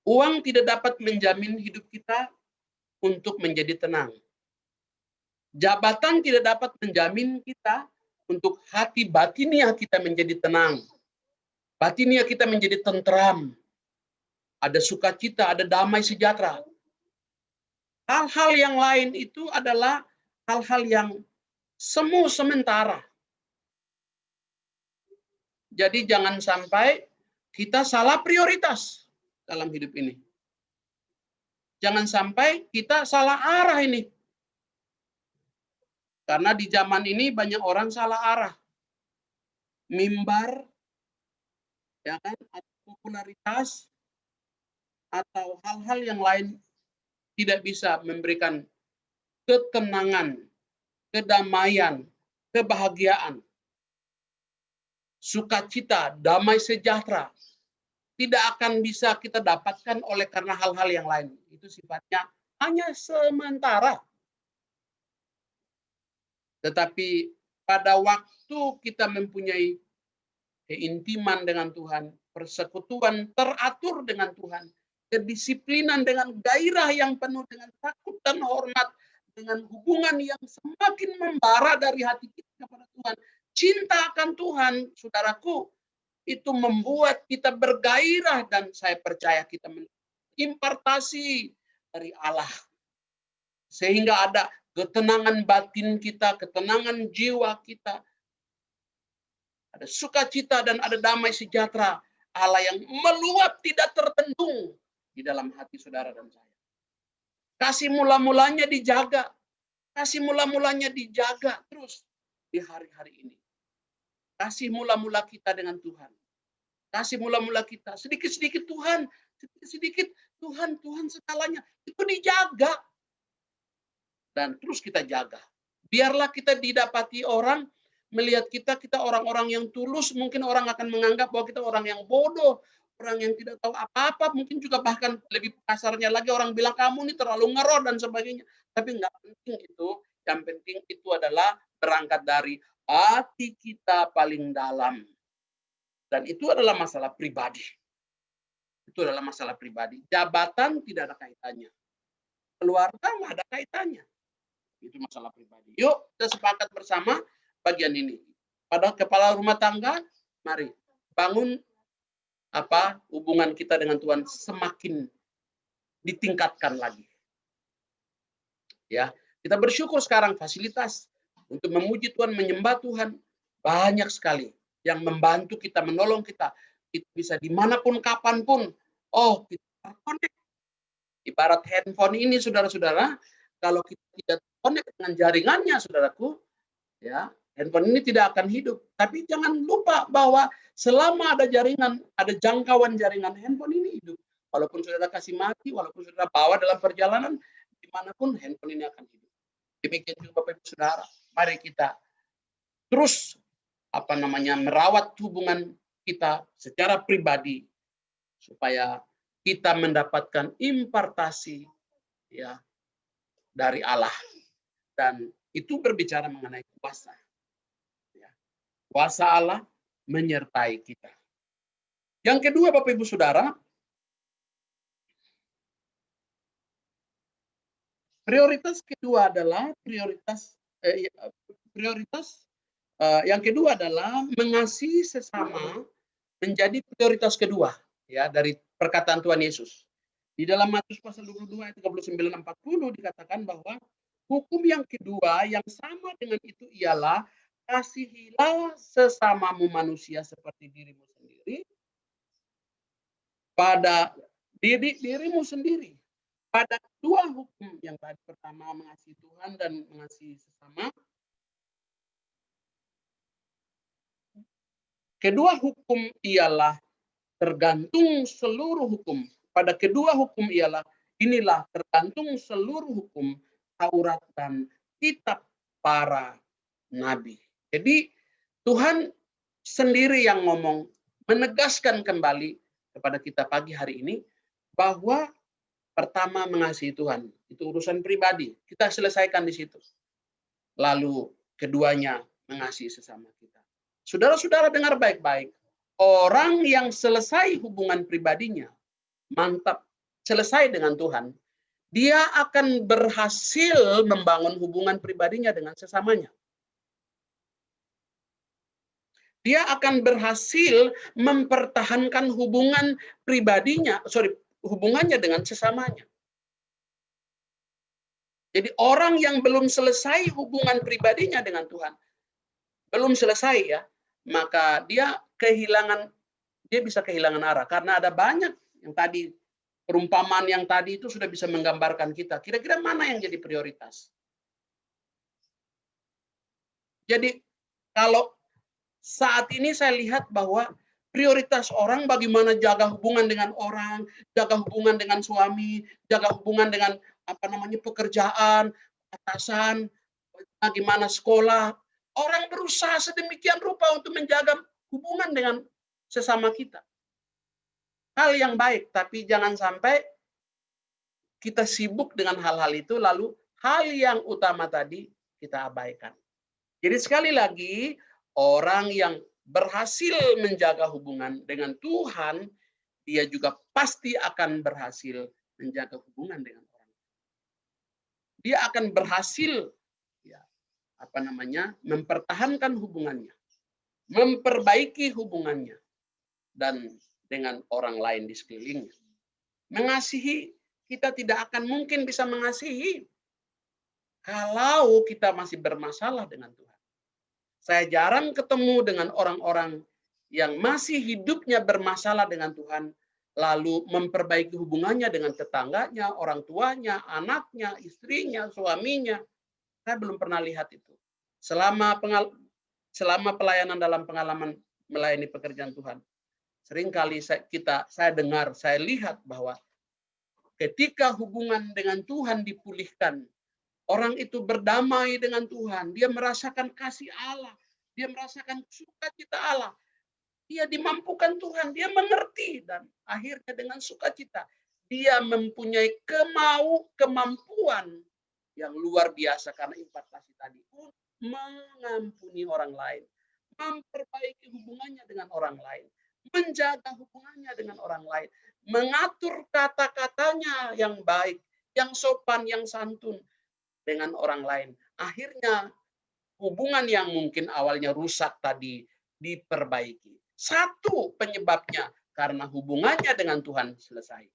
Uang tidak dapat menjamin hidup kita untuk menjadi tenang. Jabatan tidak dapat menjamin kita untuk hati batiniah kita menjadi tenang. Batiniah kita menjadi tentram. Ada sukacita, ada damai sejahtera. Hal-hal yang lain itu adalah hal-hal yang semu sementara. Jadi jangan sampai kita salah prioritas dalam hidup ini. Jangan sampai kita salah arah ini. Karena di zaman ini banyak orang salah arah. Mimbar, ya kan, atau popularitas, atau hal-hal yang lain tidak bisa memberikan ketenangan, kedamaian, kebahagiaan, sukacita, damai sejahtera. Tidak akan bisa kita dapatkan oleh karena hal-hal yang lain. Itu sifatnya hanya sementara. Tetapi pada waktu kita mempunyai keintiman dengan Tuhan, persekutuan teratur dengan Tuhan, kedisiplinan dengan gairah yang penuh dengan takut dan hormat, dengan hubungan yang semakin membara dari hati kita kepada Tuhan, cinta akan Tuhan, saudaraku, itu membuat kita bergairah, dan saya percaya kita impartasi dari Allah. Sehingga ada ketenangan batin kita, ketenangan jiwa kita. Ada sukacita dan ada damai sejahtera Allah yang meluap tidak terbendung di dalam hati saudara dan saya. Kasih mula-mulanya dijaga. Kasih mula-mulanya dijaga terus di hari-hari ini. Kasih mula-mula kita dengan Tuhan. Kasih mula-mula kita. Sedikit-sedikit Tuhan. Sedikit-sedikit Tuhan. Tuhan segalanya. Itu dijaga. Dan terus kita jaga. Biarlah kita didapati orang melihat kita orang-orang yang tulus. Mungkin orang akan menganggap bahwa kita orang yang bodoh. Orang yang tidak tahu apa-apa. Mungkin juga bahkan lebih kasarnya lagi orang bilang kamu ini terlalu ngerol dan sebagainya. Tapi nggak penting itu. Yang penting itu adalah berangkat dari hati kita paling dalam. Dan itu adalah masalah pribadi. Itu adalah masalah pribadi. Jabatan tidak ada kaitannya. Keluarga nggak ada kaitannya. Itu masalah pribadi. Yuk kita sepakat bersama bagian ini. Pada kepala rumah tangga, mari bangun hubungan kita dengan Tuhan semakin ditingkatkan lagi. Ya, kita bersyukur sekarang fasilitas untuk memuji Tuhan, menyembah Tuhan banyak sekali yang membantu kita, menolong kita. Kita bisa dimanapun, kapanpun. Oh, kita connect. Ibarat handphone ini, saudara-saudara, kalau kita tidak connect dengan jaringannya, saudaraku, ya, handphone ini tidak akan hidup. Tapi jangan lupa bahwa selama ada jaringan, ada jangkauan jaringan, handphone ini hidup. Walaupun saudara kasih mati, walaupun saudara bawa dalam perjalanan, dimanapun handphone ini akan hidup. Demikian juga Bapak Ibu Saudara, mari kita terus merawat hubungan kita secara pribadi supaya kita mendapatkan impartasi ya dari Allah, dan itu berbicara mengenai kuasa. Ya. Kuasa Allah menyertai kita. Yang kedua Bapak Ibu Saudara, prioritas kedua adalah yang kedua adalah mengasihi sesama menjadi prioritas kedua ya dari perkataan Tuhan Yesus. Di dalam Matius pasal 22 ayat 39-40 dikatakan bahwa hukum yang kedua yang sama dengan itu ialah kasihilah sesamamu manusia seperti dirimu sendiri pada dirimu sendiri. Pada dua hukum yang tadi, pertama mengasihi Tuhan dan mengasihi sesama. Kedua hukum ialah tergantung seluruh hukum. Pada kedua hukum ialah inilah tergantung seluruh hukum Taurat dan kitab para nabi. Jadi Tuhan sendiri yang ngomong, menegaskan kembali kepada kita pagi hari ini bahwa pertama mengasihi Tuhan, itu urusan pribadi. Kita selesaikan di situ. Lalu keduanya mengasihi sesama kita. Saudara-saudara dengar baik-baik. Orang yang selesai hubungan pribadinya, mantap, selesai dengan Tuhan, dia akan berhasil membangun hubungan pribadinya dengan sesamanya. Dia akan berhasil mempertahankan hubungan pribadinya, hubungannya dengan sesamanya. Jadi orang yang belum selesai hubungan pribadinya dengan Tuhan, belum selesai ya, maka dia bisa kehilangan arah. Karena ada banyak yang tadi, perumpamaan yang tadi itu sudah bisa menggambarkan kita. Kira-kira mana yang jadi prioritas? Jadi kalau saat ini saya lihat bahwa prioritas orang bagaimana jaga hubungan dengan orang, jaga hubungan dengan suami, jaga hubungan dengan pekerjaan, atasan, bagaimana sekolah. Orang berusaha sedemikian rupa untuk menjaga hubungan dengan sesama kita. Hal yang baik, tapi jangan sampai kita sibuk dengan hal-hal itu, lalu hal yang utama tadi kita abaikan. Jadi sekali lagi, orang yang berhasil menjaga hubungan dengan Tuhan, dia juga pasti akan berhasil menjaga hubungan dengan orang. Dia akan berhasil mempertahankan hubungannya, memperbaiki hubungannya, dan dengan orang lain di sekelilingnya. Mengasihi, kita tidak akan mungkin bisa mengasihi kalau kita masih bermasalah dengan Tuhan. Saya jarang ketemu dengan orang-orang yang masih hidupnya bermasalah dengan Tuhan, lalu memperbaiki hubungannya dengan tetangganya, orang tuanya, anaknya, istrinya, suaminya. Saya belum pernah lihat itu. Selama pelayanan dalam pengalaman melayani pekerjaan Tuhan, seringkali saya dengar, saya lihat bahwa ketika hubungan dengan Tuhan dipulihkan, orang itu berdamai dengan Tuhan, dia merasakan kasih Allah, dia merasakan sukacita Allah, dia dimampukan Tuhan, dia mengerti, dan akhirnya dengan sukacita dia mempunyai kemampuan yang luar biasa karena impartasi tadi untuk mengampuni orang lain, memperbaiki hubungannya dengan orang lain, menjaga hubungannya dengan orang lain, mengatur kata-katanya yang baik, yang sopan, yang santun dengan orang lain. Akhirnya hubungan yang mungkin awalnya rusak tadi diperbaiki. Satu penyebabnya karena hubungannya dengan Tuhan selesai.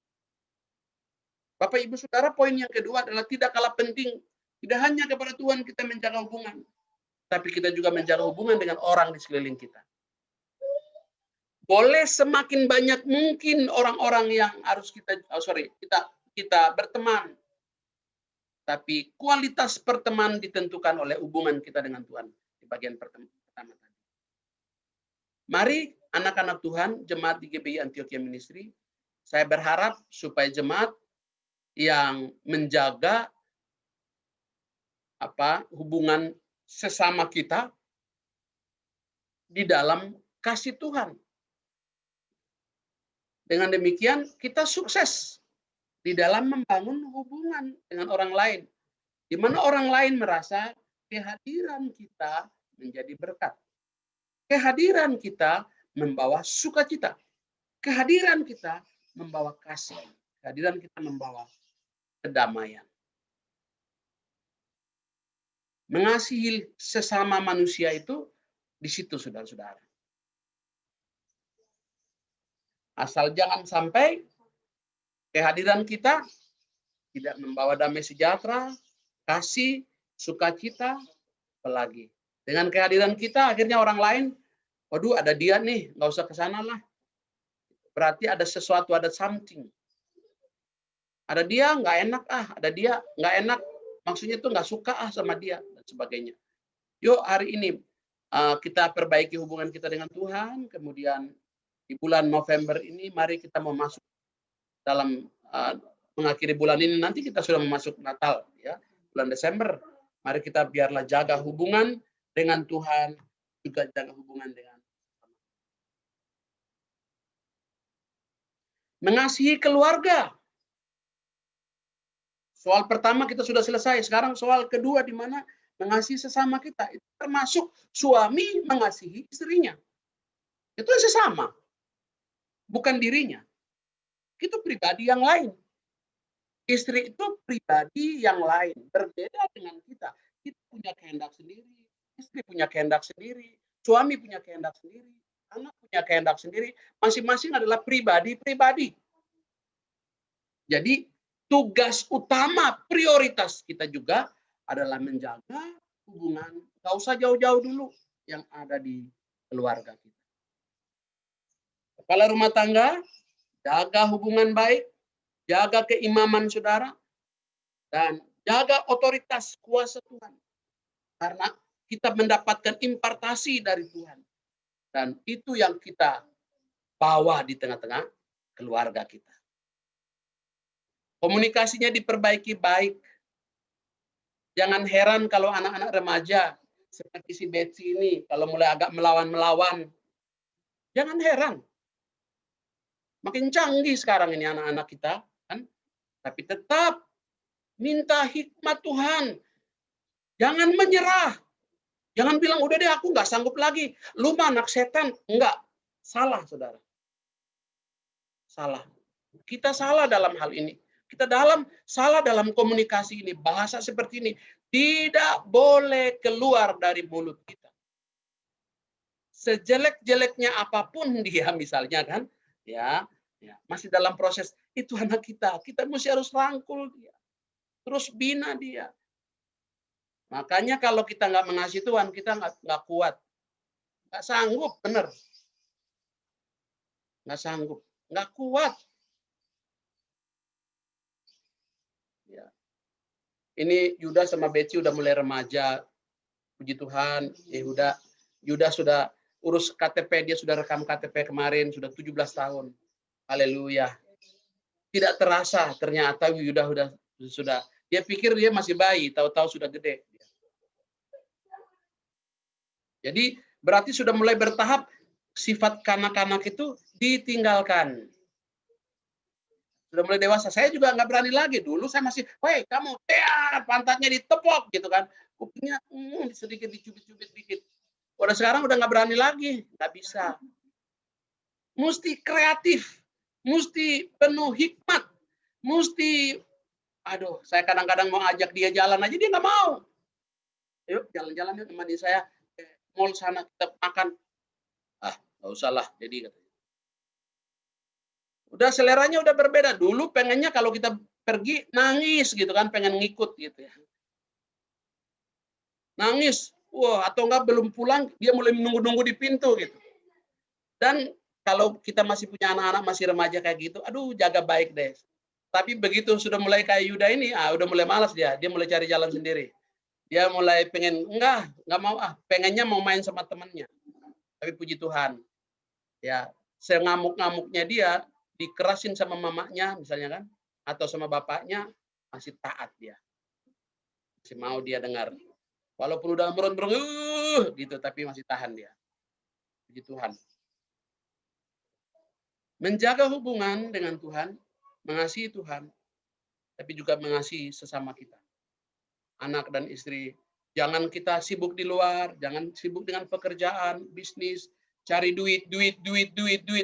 Bapak Ibu Saudara, poin yang kedua adalah tidak kalah penting. Tidak hanya kepada Tuhan kita menjaga hubungan, tapi kita juga menjaga hubungan dengan orang di sekeliling kita. Boleh semakin banyak mungkin orang-orang yang harus kita berteman. Tapi kualitas pertemanan ditentukan oleh hubungan kita dengan Tuhan. Di bagian pertama tadi. Mari anak-anak Tuhan, jemaat di GBI Antioquia Ministry, saya berharap supaya jemaat yang menjaga hubungan sesama kita di dalam kasih Tuhan. Dengan demikian kita sukses di dalam membangun hubungan dengan orang lain, di mana orang lain merasa kehadiran kita menjadi berkat. Kehadiran kita membawa sukacita. Kehadiran kita membawa kasih. Kehadiran kita membawa kedamaian. Mengasihi sesama manusia itu di situ, saudara-saudara. Asal jangan sampai kehadiran kita tidak membawa damai sejahtera, kasih, sukacita, apalagi. Dengan kehadiran kita, akhirnya orang lain, waduh ada dia nih, nggak usah ke sana lah. Berarti ada sesuatu, ada something. Ada dia nggak enak ada dia nggak enak, maksudnya itu nggak suka sama dia dan sebagainya. Yuk hari ini kita perbaiki hubungan kita dengan Tuhan. Kemudian di bulan November ini mari kita mau masuk dalam mengakhiri bulan ini, nanti kita sudah memasuki Natal ya, bulan Desember. Mari kita biarlah jaga hubungan dengan Tuhan, juga jaga hubungan dengan mengasihi keluarga. Soal pertama kita sudah selesai. Sekarang soal kedua, di mana mengasihi sesama kita. Itu termasuk suami mengasihi istrinya. Itu sesama. Bukan dirinya. Itu pribadi yang lain. Istri itu pribadi yang lain. Berbeda dengan kita. Kita punya kehendak sendiri. Istri punya kehendak sendiri. Suami punya kehendak sendiri. Anak punya kehendak sendiri. Masing-masing adalah pribadi-pribadi. Jadi, tugas utama, prioritas kita juga adalah menjaga hubungan. Nggak usah jauh-jauh dulu yang ada di keluarga kita. Kepala rumah tangga, jaga hubungan baik, jaga keimaman saudara, dan jaga otoritas kuasa Tuhan. Karena kita mendapatkan impartasi dari Tuhan. Dan itu yang kita bawa di tengah-tengah keluarga kita. Komunikasinya diperbaiki baik. Jangan heran kalau anak-anak remaja seperti si Betsy ini, kalau mulai agak melawan-melawan. Jangan heran. Makin canggih sekarang ini anak-anak kita. Kan? Tapi tetap minta hikmat Tuhan. Jangan menyerah. Jangan bilang, udah deh aku nggak sanggup lagi. Lu mah anak setan. Enggak. Salah, saudara. Salah. Kita salah dalam hal ini. Kita salah dalam komunikasi ini. Bahasa seperti ini tidak boleh keluar dari mulut kita. sejelek-jeleknya apapun dia misalnya kan, ya, masih dalam proses itu anak kita mesti harus rangkul dia, terus bina dia. Makanya kalau kita nggak mengasihi Tuhan, kita nggak kuat, nggak sanggup, bener, nggak sanggup, nggak kuat. Ya. Ini Yuda sama Beci udah mulai remaja, puji Tuhan. Yuda sudah urus KTP, dia sudah rekam KTP kemarin, sudah 17 tahun. Haleluya. Tidak terasa ternyata Yuda sudah. Dia pikir dia masih bayi, tahu-tahu sudah gede. Jadi berarti sudah mulai bertahap sifat kanak-kanak itu ditinggalkan. Sudah mulai dewasa. Saya juga nggak berani lagi. Dulu saya masih, woi kamu, pantatnya ditepok gitu kan. Kupingnya sedikit dicubit-cubit dikit. Udah sekarang udah nggak berani lagi. Nggak bisa. Mesti kreatif. Mesti penuh hikmat. Mesti, aduh, saya kadang-kadang mau ajak dia jalan aja, dia nggak mau. Yuk jalan-jalan yuk teman saya. Mall sana kita makan. Nggak usah lah. Jadi katanya. Udah seleranya udah berbeda. Dulu pengennya kalau kita pergi nangis gitu kan, pengen ngikut gitu ya. Nangis. Wah, atau enggak belum pulang, dia mulai menunggu-nunggu di pintu gitu. Dan kalau kita masih punya anak-anak masih remaja kayak gitu, aduh jaga baik deh. Tapi begitu sudah mulai kayak Yuda ini, udah mulai malas dia mulai cari jalan sendiri. Dia mulai pengen, enggak mau pengennya mau main sama temannya. Tapi puji Tuhan, ya sengamuk-ngamuknya dia, dikerasin sama mamanya misalnya kan, atau sama bapaknya, masih taat dia. Masih mau dia dengar. Walaupun udah merun-merun gitu, tapi masih tahan dia. Puji Tuhan. Menjaga hubungan dengan Tuhan, mengasihi Tuhan, tapi juga mengasihi sesama kita. Anak dan istri, jangan kita sibuk di luar, jangan sibuk dengan pekerjaan, bisnis, cari duit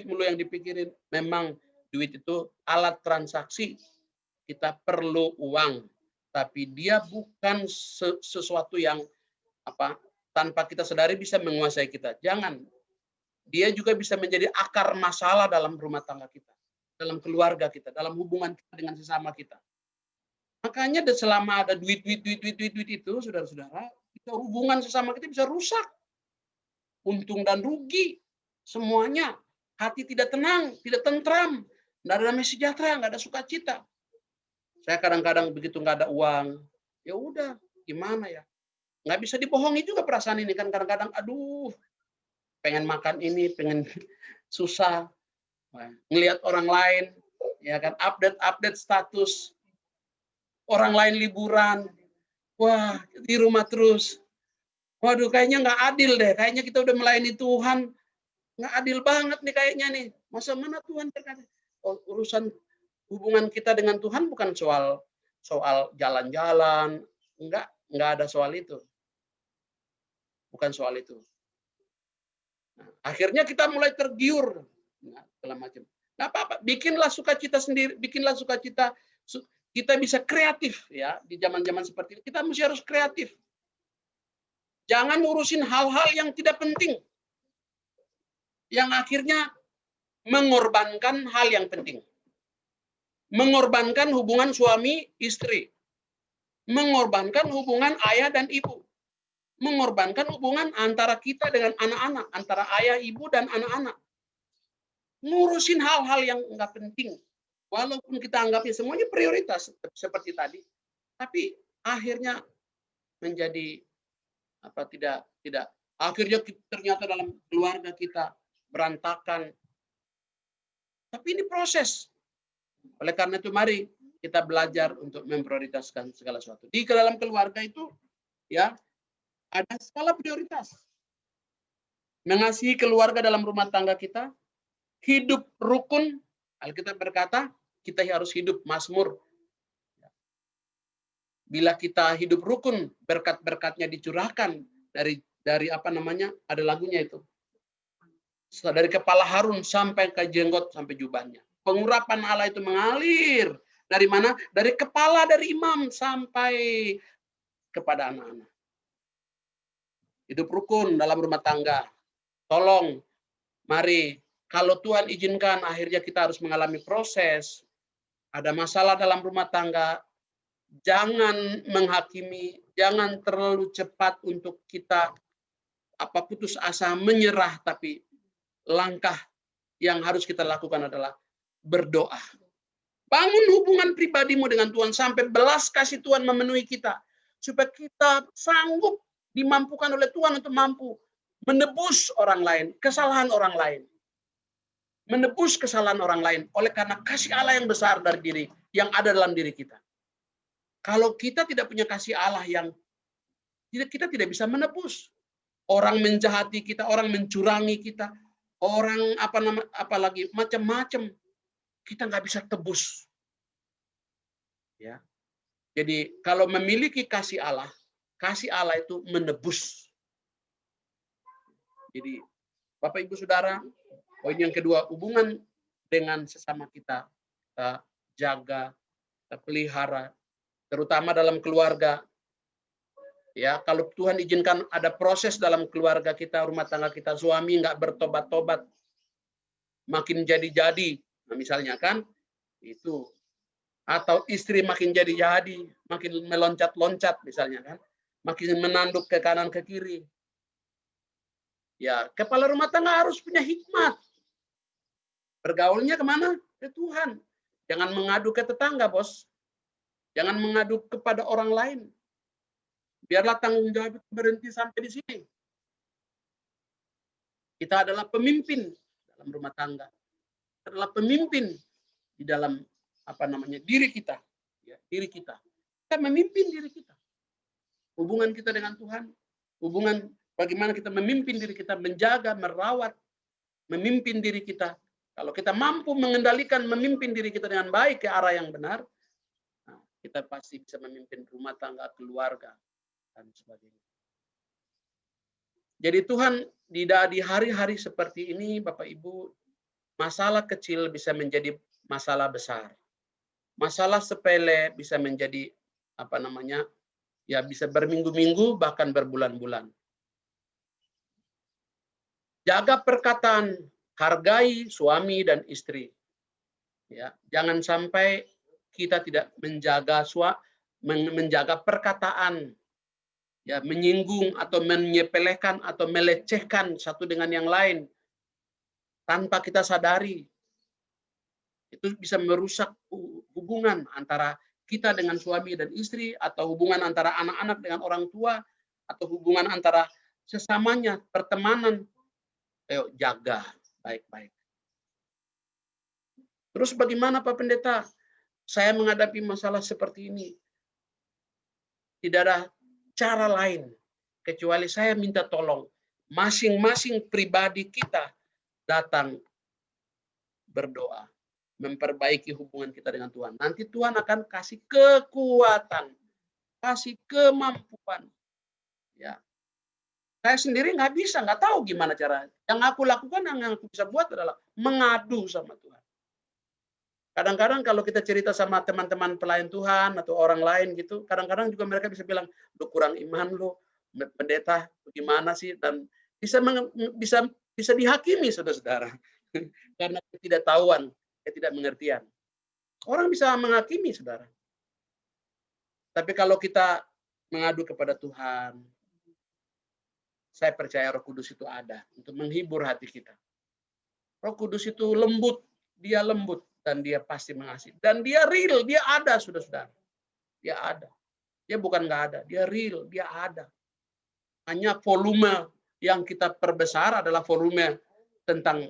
mulu yang dipikirin. Memang duit itu alat transaksi. Kita perlu uang, tapi dia bukan sesuatu yang tanpa kita sadari bisa menguasai kita. Jangan. Dia juga bisa menjadi akar masalah dalam rumah tangga kita, dalam keluarga kita, dalam hubungan kita dengan sesama kita. Makanya selama ada duit itu, saudara-saudara, kita hubungan sesama kita bisa rusak. Untung dan rugi. Semuanya. Hati tidak tenang, tidak tentram. Tidak ada damai sejahtera, nggak ada sukacita. Saya kadang-kadang begitu nggak ada uang, ya udah, gimana ya? Nggak bisa dibohongi juga perasaan ini kan kadang-kadang, aduh, pengen makan ini, pengen susah. Ngelihat orang lain, ya kan, update status. Orang lain liburan, wah di rumah terus. Waduh, kayaknya nggak adil deh. Kayaknya kita udah melayani Tuhan, nggak adil banget nih kayaknya nih. Masa mana Tuhan terkadang? Urusan hubungan kita dengan Tuhan bukan soal jalan-jalan, nggak ada soal itu. Bukan soal itu. Nah, akhirnya kita mulai tergiur, segala macam. Nggak apa-apa, bikinlah sukacita sendiri, bikinlah sukacita. Kita bisa kreatif ya di zaman-zaman seperti ini. Kita mesti harus kreatif. Jangan ngurusin hal-hal yang tidak penting. Yang akhirnya mengorbankan hal yang penting. Mengorbankan hubungan suami istri. Mengorbankan hubungan ayah dan ibu. Mengorbankan hubungan antara kita dengan anak-anak, antara ayah, ibu dan anak-anak. Ngurusin hal-hal yang enggak penting. Walaupun kita anggapnya semuanya prioritas seperti tadi, tapi akhirnya menjadi tidak akhirnya ternyata dalam keluarga kita berantakan. Tapi ini proses. Oleh karena itu mari kita belajar untuk memprioritaskan segala sesuatu. Di dalam keluarga itu ya ada skala prioritas. Mengasihi keluarga dalam rumah tangga kita, hidup rukun. Alkitab berkata, kita harus hidup mazmur. Bila kita hidup rukun, berkat-berkatnya dicurahkan dari ada lagunya itu. Dari kepala Harun sampai ke jenggot sampai jubahnya. Pengurapan Allah itu mengalir dari mana? Dari kepala dari imam sampai kepada anak-anak. Hidup rukun dalam rumah tangga. tolong, mari, kalau Tuhan izinkan akhirnya kita harus mengalami proses, ada masalah dalam rumah tangga, jangan menghakimi, jangan terlalu cepat untuk kita putus asa, menyerah, tapi langkah yang harus kita lakukan adalah berdoa. Bangun hubungan pribadimu dengan Tuhan sampai belas kasih Tuhan memenuhi kita, supaya kita sanggup dimampukan oleh Tuhan untuk mampu menebus orang lain, kesalahan orang lain. Menebus kesalahan orang lain oleh karena kasih Allah yang besar dari diri yang ada dalam diri kita. Kalau kita tidak punya kasih Allah yang kita tidak bisa menebus. Orang menjahati kita, orang mencurangi kita, orang apalagi macam-macam, kita nggak bisa tebus. Ya. Jadi kalau memiliki kasih Allah itu menebus. Jadi Bapak Ibu Saudara, poin yang kedua, hubungan dengan sesama kita jaga, kita pelihara, terutama dalam keluarga. Ya, kalau Tuhan izinkan ada proses dalam keluarga kita, rumah tangga kita, suami nggak bertobat-tobat, makin jadi-jadi, nah, misalnya kan, itu. Atau istri makin jadi-jadi, makin meloncat-loncat, misalnya kan, makin menanduk ke kanan ke kiri. Ya, kepala rumah tangga harus punya hikmat. Bergaulnya kemana? Ke Tuhan. Jangan mengadu ke tetangga, bos. Jangan mengadu kepada orang lain. Biarlah tanggung jawab berhenti sampai di sini. Kita adalah pemimpin dalam rumah tangga. Kita adalah pemimpin di dalam diri kita. Ya, diri kita. Kita memimpin diri kita. Hubungan kita dengan Tuhan, hubungan bagaimana kita memimpin diri kita, menjaga, merawat, memimpin diri kita. Kalau kita mampu mengendalikan, memimpin diri kita dengan baik ke arah yang benar, nah, kita pasti bisa memimpin rumah tangga, keluarga, dan sebagainya. Jadi Tuhan, di hari-hari seperti ini, Bapak Ibu, masalah kecil bisa menjadi masalah besar. Masalah sepele bisa menjadi bisa berminggu-minggu, bahkan berbulan-bulan. Jaga perkataan, hargai suami dan istri. Ya, jangan sampai kita tidak menjaga perkataan, ya, menyinggung atau menyepelekan atau melecehkan satu dengan yang lain tanpa kita sadari. Itu bisa merusak hubungan antara kita dengan suami dan istri, atau hubungan antara anak-anak dengan orang tua, atau hubungan antara sesamanya, pertemanan. Ayo jaga baik-baik. Terus bagaimana Pak Pendeta? Saya menghadapi masalah seperti ini. Tidak ada cara lain kecuali saya minta tolong. Masing-masing pribadi kita datang berdoa, memperbaiki hubungan kita dengan Tuhan. Nanti Tuhan akan kasih kekuatan, kasih kemampuan. Ya, saya sendiri nggak tahu gimana cara. Yang aku lakukan, yang aku bisa buat adalah mengadu sama Tuhan. Kadang-kadang kalau kita cerita sama teman-teman pelayan Tuhan atau orang lain gitu, kadang-kadang juga mereka bisa bilang, lu kurang iman lu, pendeta, gimana sih? Dan bisa dihakimi, saudara-saudara, karena ketidaktahuan, ketidakmengertian. Orang bisa menghakimi, saudara. Tapi kalau kita mengadu kepada Tuhan, saya percaya Roh Kudus itu ada untuk menghibur hati kita. Roh Kudus itu lembut, dia lembut, dan dia pasti mengasihi. Dan dia real, dia ada, saudara-saudara. Dia ada. Dia bukan nggak ada, dia real, dia ada. Hanya volume yang kita perbesar adalah volume tentang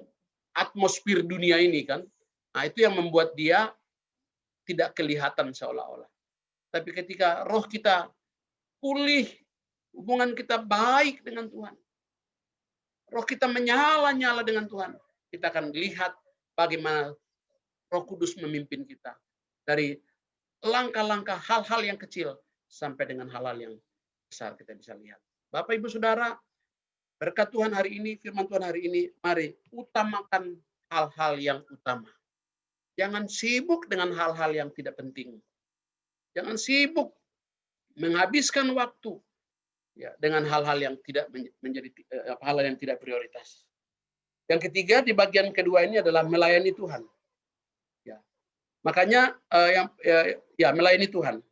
atmosfer dunia ini kan. Nah, itu yang membuat dia tidak kelihatan seolah-olah. Tapi ketika roh kita pulih, hubungan kita baik dengan Tuhan, roh kita menyala-nyala dengan Tuhan, kita akan lihat bagaimana Roh Kudus memimpin kita dari langkah-langkah hal-hal yang kecil sampai dengan hal-hal yang besar kita bisa lihat. Bapak Ibu Saudara, berkat Tuhan hari ini, firman Tuhan hari ini, mari utamakan hal-hal yang utama. Jangan sibuk dengan hal-hal yang tidak penting. Jangan sibuk menghabiskan waktu ya dengan hal-hal yang tidak menjadi hal yang tidak prioritas. Yang ketiga, di bagian kedua ini adalah melayani Tuhan. Ya. Makanya melayani Tuhan.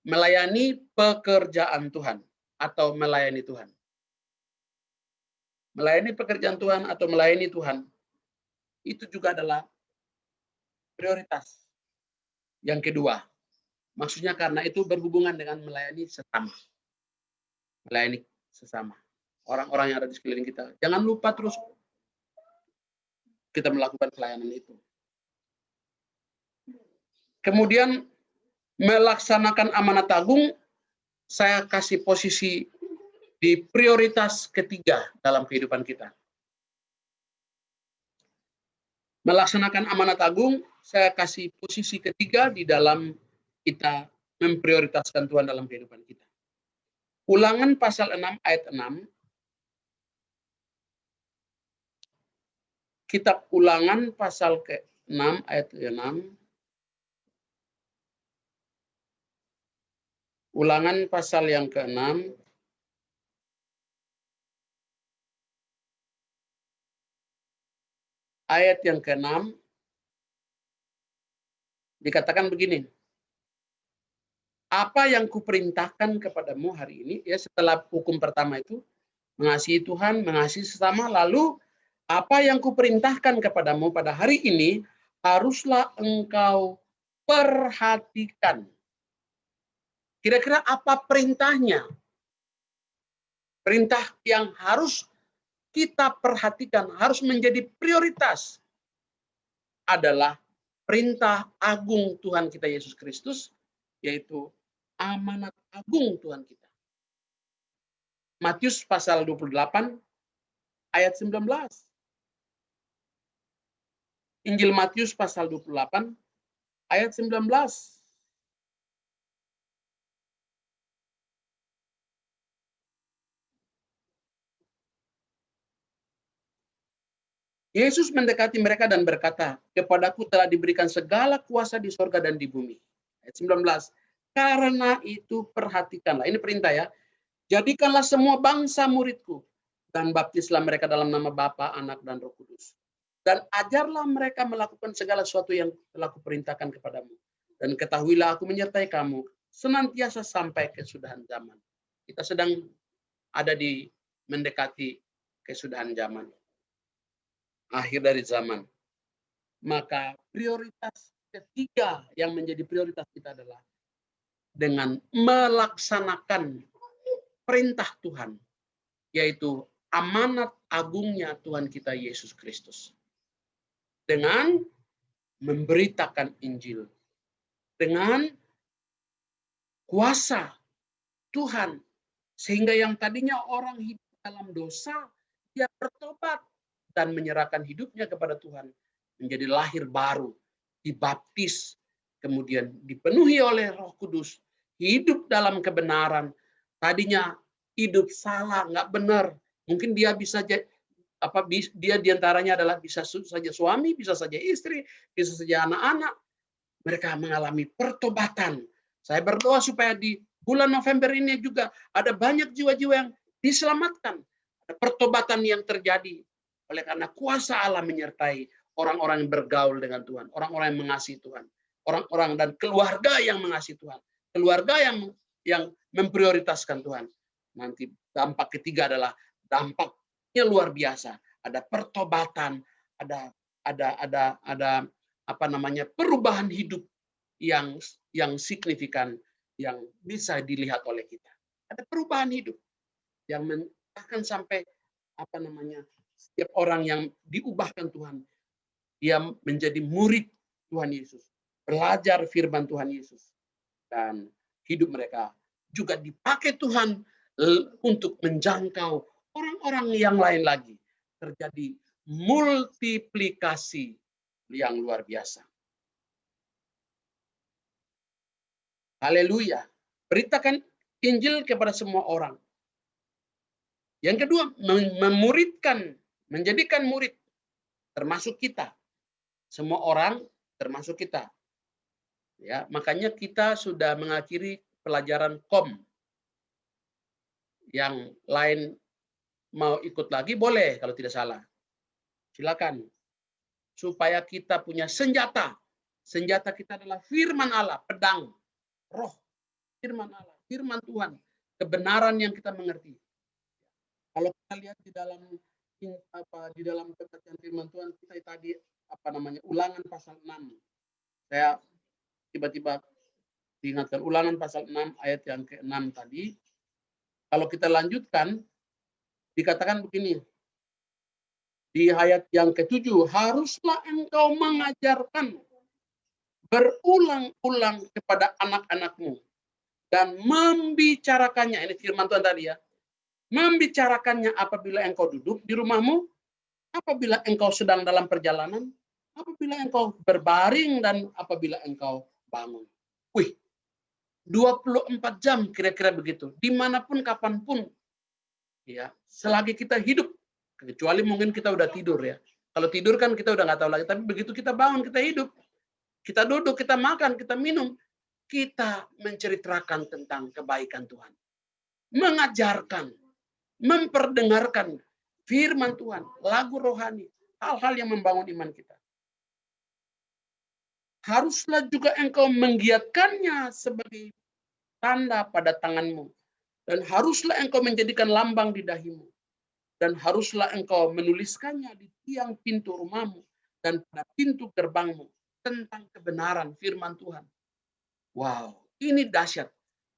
Melayani pekerjaan Tuhan atau melayani Tuhan. Melayani pekerjaan Tuhan atau melayani Tuhan itu juga adalah prioritas. Yang kedua, maksudnya karena itu berhubungan dengan melayani sesama. Melayani sesama. Orang-orang yang ada di sekeliling kita. Jangan lupa terus kita melakukan pelayanan itu. Kemudian melaksanakan amanat agung, saya kasih posisi di prioritas ketiga dalam kehidupan kita. Melaksanakan amanat agung, saya kasih posisi ketiga di dalam kita memprioritaskan Tuhan dalam kehidupan kita. Ulangan pasal 6 ayat 6. Kitab Ulangan pasal ke-6 ayat 6. Ulangan pasal yang ke-6 ayat yang ke-6 dikatakan begini. Apa yang kuperintahkan kepadamu hari ini, ya setelah hukum pertama itu, mengasihi Tuhan, mengasihi sesama, lalu apa yang kuperintahkan kepadamu pada hari ini, haruslah engkau perhatikan. Kira-kira apa perintahnya? Perintah yang harus kita perhatikan, harus menjadi prioritas adalah perintah agung Tuhan kita Yesus Kristus, yaitu amanat agung Tuhan kita. Matius pasal 28 ayat 19. Injil Matius pasal 28 ayat 19. Yesus mendekati mereka dan berkata, kepadaku telah diberikan segala kuasa di sorga dan di bumi. Ayat 19. Karena itu perhatikanlah, ini perintah ya, jadikanlah semua bangsa muridku, dan baptislah mereka dalam nama Bapa, Anak, dan Roh Kudus. Dan ajarlah mereka melakukan segala sesuatu yang telah kuperintahkan kepadamu. Dan ketahuilah aku menyertai kamu senantiasa sampai kesudahan zaman. Kita sedang ada di mendekati kesudahan zaman. Akhir dari zaman. Maka prioritas ketiga yang menjadi prioritas kita adalah dengan melaksanakan perintah Tuhan, yaitu amanat agungnya Tuhan kita Yesus Kristus. Dengan memberitakan Injil. Dengan kuasa Tuhan. Sehingga yang tadinya orang hidup dalam dosa, dia bertobat dan menyerahkan hidupnya kepada Tuhan. Menjadi lahir baru, dibaptis, kemudian dipenuhi oleh Roh Kudus, hidup dalam kebenaran. Tadinya hidup salah, nggak benar. Mungkin dia bisa dia diantaranya adalah bisa saja suami, bisa saja istri, bisa saja anak-anak. Mereka mengalami pertobatan. Saya berdoa supaya di bulan November ini juga ada banyak jiwa-jiwa yang diselamatkan. Ada pertobatan yang terjadi oleh karena kuasa Allah menyertai orang-orang yang bergaul dengan Tuhan, orang-orang yang mengasihi Tuhan, orang-orang dan keluarga yang mengasihi Tuhan, keluarga yang memprioritaskan Tuhan. Nanti dampak ketiga adalah dampaknya luar biasa. Ada pertobatan, ada perubahan hidup yang signifikan yang bisa dilihat oleh kita. Ada perubahan hidup yang akan sampai setiap orang yang diubahkan Tuhan, dia menjadi murid Tuhan Yesus, belajar firman Tuhan Yesus, dan hidup mereka juga dipakai Tuhan untuk menjangkau orang-orang yang lain lagi. Terjadi multiplikasi yang luar biasa. Haleluya. Beritakan Injil kepada semua orang. Yang kedua, memuridkan, menjadikan murid, termasuk kita. Semua orang, termasuk kita. Ya, makanya kita sudah mengakhiri pelajaran KOM. Yang lain mau ikut lagi boleh kalau tidak salah. Silakan. Supaya kita punya senjata. Senjata kita adalah firman Allah, pedang, roh, firman Allah, firman Tuhan, kebenaran yang kita mengerti. Kalau kita lihat di dalam pembacaan firman Tuhan kita tadi Ulangan pasal 6. Saya tiba-tiba diingatkan Ulangan pasal 6 ayat yang ke-6 tadi. Kalau kita lanjutkan dikatakan begini. Di ayat yang ke-7, haruslah engkau mengajarkan berulang-ulang kepada anak-anakmu dan membicarakannya. Ini firman Tuhan tadi ya. Membicarakannya apabila engkau duduk di rumahmu, apabila engkau sedang dalam perjalanan, apabila engkau berbaring, dan apabila engkau bangun. 24 jam kira-kira begitu. Dimanapun, kapanpun. Ya, selagi kita hidup. Kecuali mungkin kita udah tidur ya. Kalau tidur kan kita udah nggak tahu lagi. Tapi begitu kita bangun, kita hidup. Kita duduk, kita makan, kita minum. Kita menceritakan tentang kebaikan Tuhan. Mengajarkan. Memperdengarkan firman Tuhan. Lagu rohani. Hal-hal yang membangun iman kita. Haruslah juga engkau menggiatkannya sebagai tanda pada tanganmu. Dan haruslah engkau menjadikan lambang di dahimu. Dan haruslah engkau menuliskannya di tiang pintu rumahmu dan pada pintu gerbangmu tentang kebenaran firman Tuhan. Wow, ini dahsyat.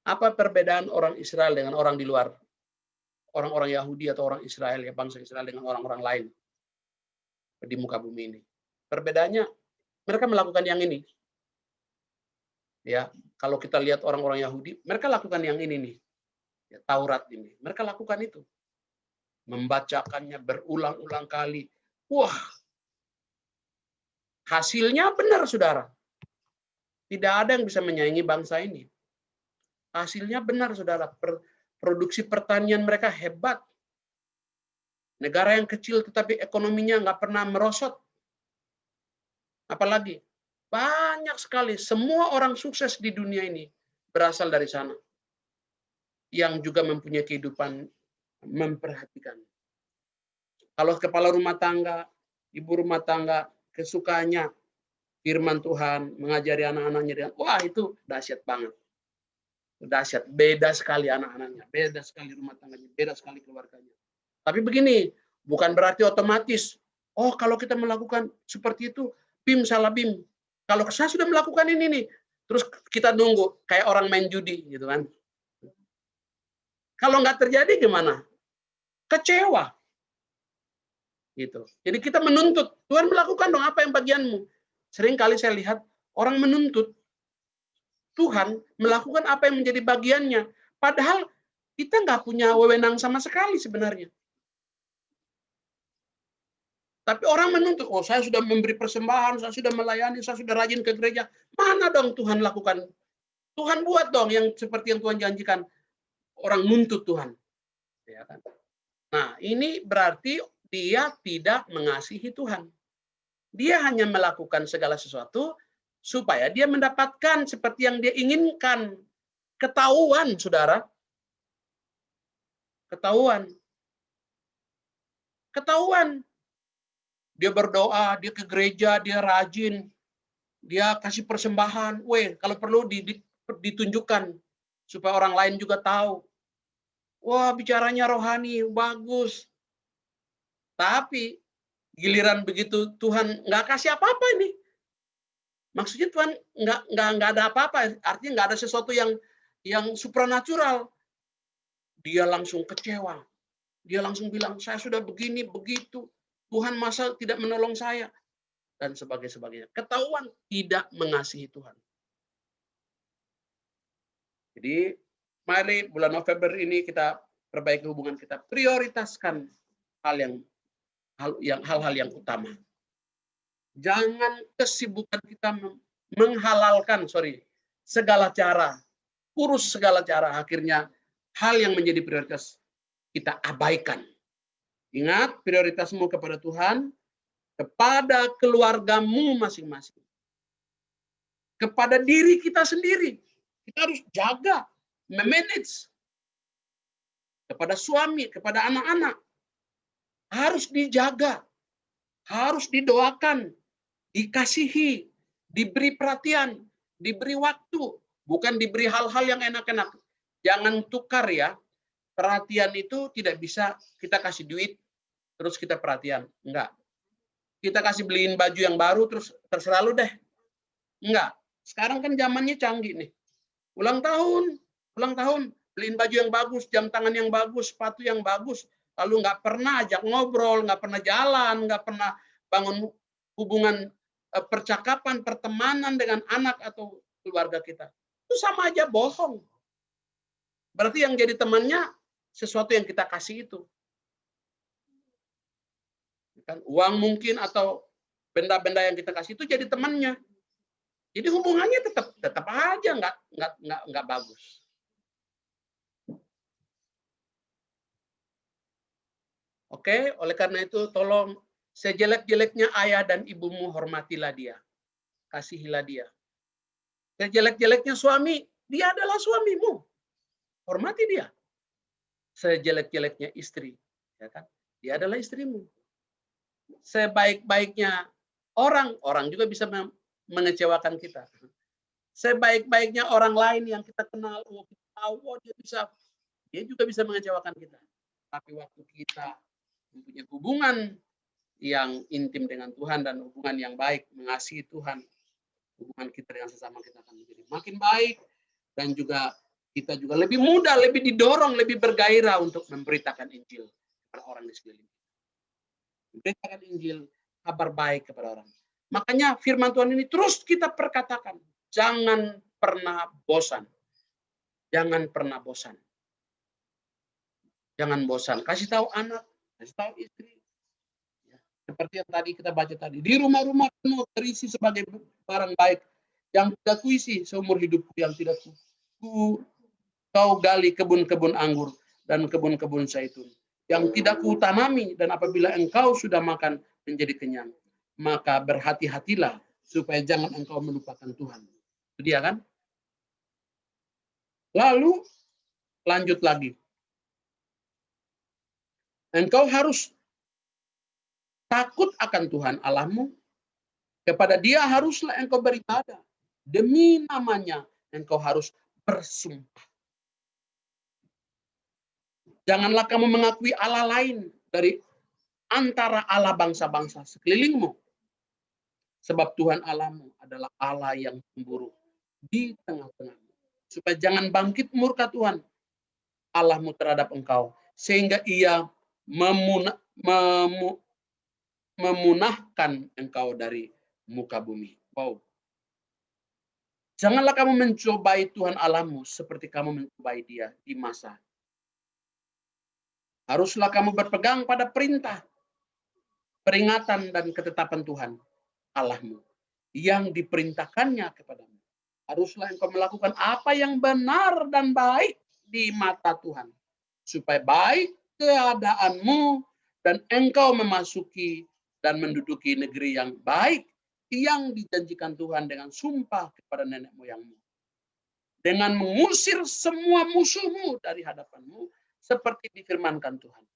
Apa perbedaan orang Israel dengan orang di luar? Orang-orang Yahudi atau orang Israel, ya bangsa Israel dengan orang-orang lain di muka bumi ini. Perbedaannya, mereka melakukan yang ini. Ya, kalau kita lihat orang-orang Yahudi, mereka lakukan yang ini nih. Ya, Taurat ini. Mereka lakukan itu. Membacakannya berulang-ulang kali. Wah, hasilnya benar, saudara. Tidak ada yang bisa menyaingi bangsa ini. Hasilnya benar, saudara. Produksi pertanian mereka hebat. Negara yang kecil tetapi ekonominya nggak pernah merosot. Apalagi, banyak sekali. Semua orang sukses di dunia ini berasal dari sana. Yang juga mempunyai kehidupan memperhatikan. Kalau kepala rumah tangga, ibu rumah tangga, kesukaannya firman Tuhan, mengajari anak-anaknya dengan, wah itu dahsyat banget. Dahsyat, beda sekali anak-anaknya, beda sekali rumah tangganya, beda sekali keluarganya. Tapi begini, bukan berarti otomatis, oh kalau kita melakukan seperti itu, BIM salah BIM. Kalau saya sudah melakukan ini nih, terus kita nunggu, kayak orang main judi gitu kan. Kalau nggak terjadi gimana? Kecewa. Gitu. Jadi kita menuntut, Tuhan melakukan dong apa yang bagianmu. Sering kali saya lihat orang menuntut Tuhan melakukan apa yang menjadi bagiannya. Padahal kita nggak punya wewenang sama sekali sebenarnya. Tapi orang menuntut, oh saya sudah memberi persembahan, saya sudah melayani, saya sudah rajin ke gereja. Mana dong Tuhan lakukan? Tuhan buat dong yang seperti yang Tuhan janjikan. Orang nuntut Tuhan. Ya kan? Nah, ini berarti dia tidak mengasihi Tuhan. Dia hanya melakukan segala sesuatu supaya dia mendapatkan seperti yang dia inginkan. Ketahuan, saudara. Ketahuan. Ketahuan. Dia berdoa, dia ke gereja, dia rajin. Dia kasih persembahan. Kalau perlu ditunjukkan supaya orang lain juga tahu. Wah, bicaranya rohani, bagus. Tapi giliran begitu Tuhan nggak kasih apa-apa ini. Maksudnya Tuhan nggak ada apa-apa. Artinya nggak ada sesuatu yang supranatural. Dia langsung kecewa. Dia langsung bilang, saya sudah begini, begitu. Tuhan masa tidak menolong saya. Dan sebagainya. Ketahuan tidak mengasihi Tuhan. Jadi, mari bulan November ini kita perbaiki hubungan kita. Prioritaskan hal-hal yang utama. Jangan kesibukan kita menghalalkan, segala cara, urus segala cara, akhirnya hal yang menjadi prioritas kita abaikan. Ingat, prioritasmu kepada Tuhan, kepada keluargamu masing-masing, kepada diri kita sendiri. Kita harus jaga, memanage, kepada suami, kepada anak-anak, harus dijaga. harus didoakan, dikasihi, diberi perhatian, diberi waktu, bukan diberi hal-hal yang enak-enak. Jangan tukar ya. Perhatian itu tidak bisa kita kasih duit, terus kita perhatian. Enggak. Kita kasih beliin baju yang baru, terus terserah lu deh. Enggak. Sekarang kan zamannya canggih nih. Ulang tahun, beliin baju yang bagus, jam tangan yang bagus, sepatu yang bagus. Lalu nggak pernah ajak ngobrol, nggak pernah jalan, nggak pernah bangun hubungan percakapan, pertemanan dengan anak atau keluarga kita. Itu sama aja bohong. Berarti yang jadi temannya sesuatu yang kita kasih itu. Kan uang mungkin atau benda-benda yang kita kasih itu jadi temannya. Jadi hubungannya tetap aja nggak bagus. Oke, oleh karena itu tolong sejelek-jeleknya ayah dan ibumu hormatilah dia. Kasihilah dia. Sejelek-jeleknya suami, dia adalah suamimu. Hormati dia. Sejelek-jeleknya istri, ya kan? Dia adalah istrimu. Sebaik-baiknya orang juga bisa mengecewakan kita. Sebaik-baiknya orang lain yang kita kenal, kita tahu dia juga bisa mengecewakan kita. Tapi waktu kita mempunyai hubungan yang intim dengan Tuhan dan hubungan yang baik, mengasihi Tuhan, hubungan kita dengan sesama kita akan menjadi makin baik, dan juga kita juga lebih mudah, lebih didorong, lebih bergairah untuk memberitakan Injil kepada orang di sekeliling kita. Memberitakan Injil, kabar baik kepada orang. Makanya firman Tuhan ini terus kita perkatakan. Jangan pernah bosan. Jangan pernah bosan. Jangan bosan. Kasih tahu anak, kasih tahu istri. Ya, seperti yang tadi kita baca tadi. Di rumah-rumah penuh terisi sebagai barang baik. Yang tidak kuisi seumur hidupku, yang tidak kau gali kebun-kebun anggur dan kebun-kebun zaitun. Yang tidak kutanami, dan apabila engkau sudah makan menjadi kenyang, maka berhati-hatilah supaya jangan engkau melupakan Tuhan. Itu dia kan? Lalu lanjut lagi. Engkau harus takut akan Tuhan Allahmu. Kepada Dia haruslah engkau beribadah. Demi namanya engkau harus bersumpah. Janganlah kamu mengakui Allah lain dari antara Allah bangsa-bangsa sekelilingmu. Sebab Tuhan Allahmu adalah Allah yang cemburu di tengah-tengahmu. Supaya jangan bangkit murka Tuhan Allahmu terhadap engkau. Sehingga ia memunahkan engkau dari muka bumi. Wow. Janganlah kamu mencobai Tuhan Allahmu seperti kamu mencobai Dia di masa. Haruslah kamu berpegang pada perintah, peringatan, dan ketetapan Tuhan Allahmu yang diperintahkannya kepadamu. Haruslah engkau melakukan apa yang benar dan baik di mata Tuhan, supaya baik keadaanmu dan engkau memasuki dan menduduki negeri yang baik yang dijanjikan Tuhan dengan sumpah kepada nenek moyangmu. Dengan mengusir semua musuhmu dari hadapanmu, seperti difirmankan Tuhan.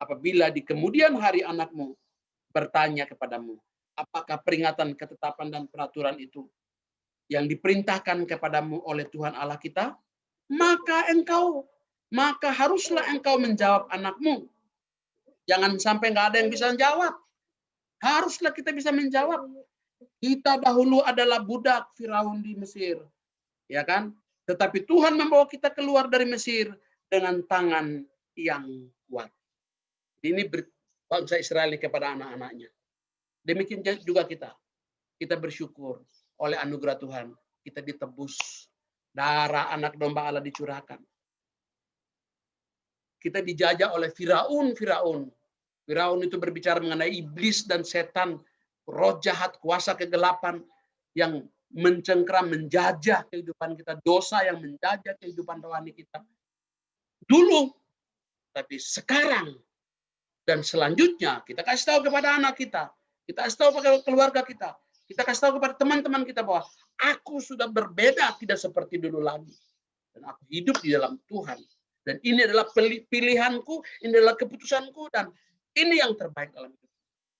Apabila di kemudian hari anakmu bertanya kepadamu, apakah peringatan, ketetapan, dan peraturan itu yang diperintahkan kepadamu oleh Tuhan Allah kita, maka haruslah engkau menjawab anakmu. Jangan sampai nggak ada yang bisa menjawab. Haruslah kita bisa menjawab. Kita dahulu adalah budak Firaun di Mesir, ya kan? Tetapi Tuhan membawa kita keluar dari Mesir dengan tangan yang kuat. Ini bangsa Israel kepada anak-anaknya. Demikian juga kita. Kita bersyukur oleh anugerah Tuhan. Kita ditebus. Darah anak domba Allah dicurahkan. Kita dijajah oleh Firaun. Firaun itu berbicara mengenai iblis dan setan. Roh jahat, kuasa kegelapan yang mencengkram, menjajah kehidupan kita. Dosa yang menjajah kehidupan rohani kita. Dulu, tapi sekarang dan selanjutnya kita kasih tahu kepada anak kita kasih tahu kepada keluarga kita kasih tahu kepada teman-teman kita bahwa aku sudah berbeda, tidak seperti dulu lagi, dan aku hidup di dalam Tuhan, dan ini adalah pilihanku, ini adalah keputusanku, dan ini yang terbaik dalam hidup.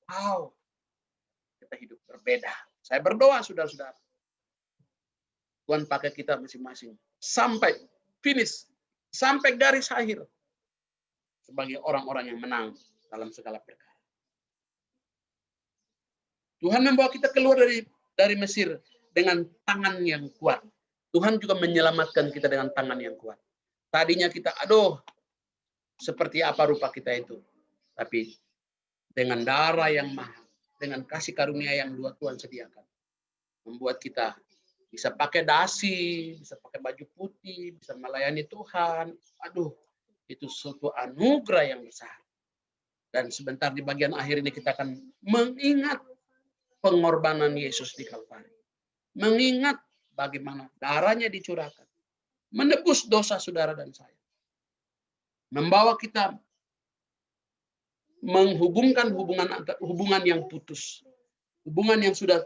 Wow, kita hidup berbeda. Saya berdoa, saudara-saudara, Tuhan pakai kita masing-masing sampai finish, sampai garis akhir sebagai orang-orang yang menang dalam segala perkara. Tuhan membawa kita keluar dari Mesir dengan tangan yang kuat. Tuhan juga menyelamatkan kita dengan tangan yang kuat. Tadinya kita, aduh, seperti apa rupa kita itu. Tapi dengan darah yang mahal, dengan kasih karunia yang Tuhan sediakan, membuat kita bisa pakai dasi, bisa pakai baju putih, bisa melayani Tuhan. Aduh, itu suatu anugerah yang besar. Dan sebentar di bagian akhir ini kita akan mengingat pengorbanan Yesus di Kalvari. Mengingat bagaimana darahnya dicurahkan. Menebus dosa saudara dan saya. Membawa kita menghubungkan hubungan yang putus. Hubungan yang sudah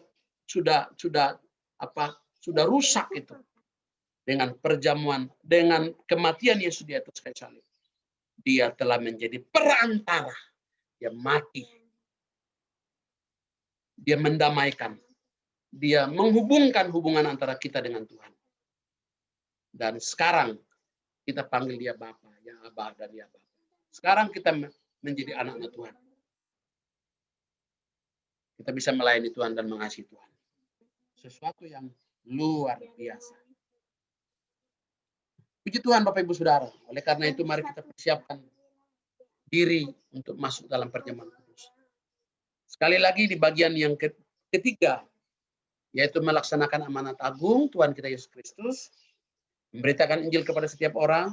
rusak itu. Dengan perjamuan, dengan kematian Yesus di atas kayu salib. Dia telah menjadi perantara. Dia mati. Dia mendamaikan. Dia menghubungkan hubungan antara kita dengan Tuhan. Dan sekarang kita panggil dia Bapa, ya Abah dan ya Bapa. Sekarang kita menjadi anak-anak Tuhan. Kita bisa melayani Tuhan dan mengasihi Tuhan. Sesuatu yang luar biasa. Puji Tuhan Bapak Ibu Saudara. Oleh karena itu mari kita persiapkan diri untuk masuk dalam perjamuan kudus. Sekali lagi di bagian yang ketiga, yaitu melaksanakan amanat agung Tuhan kita Yesus Kristus, memberitakan Injil kepada setiap orang,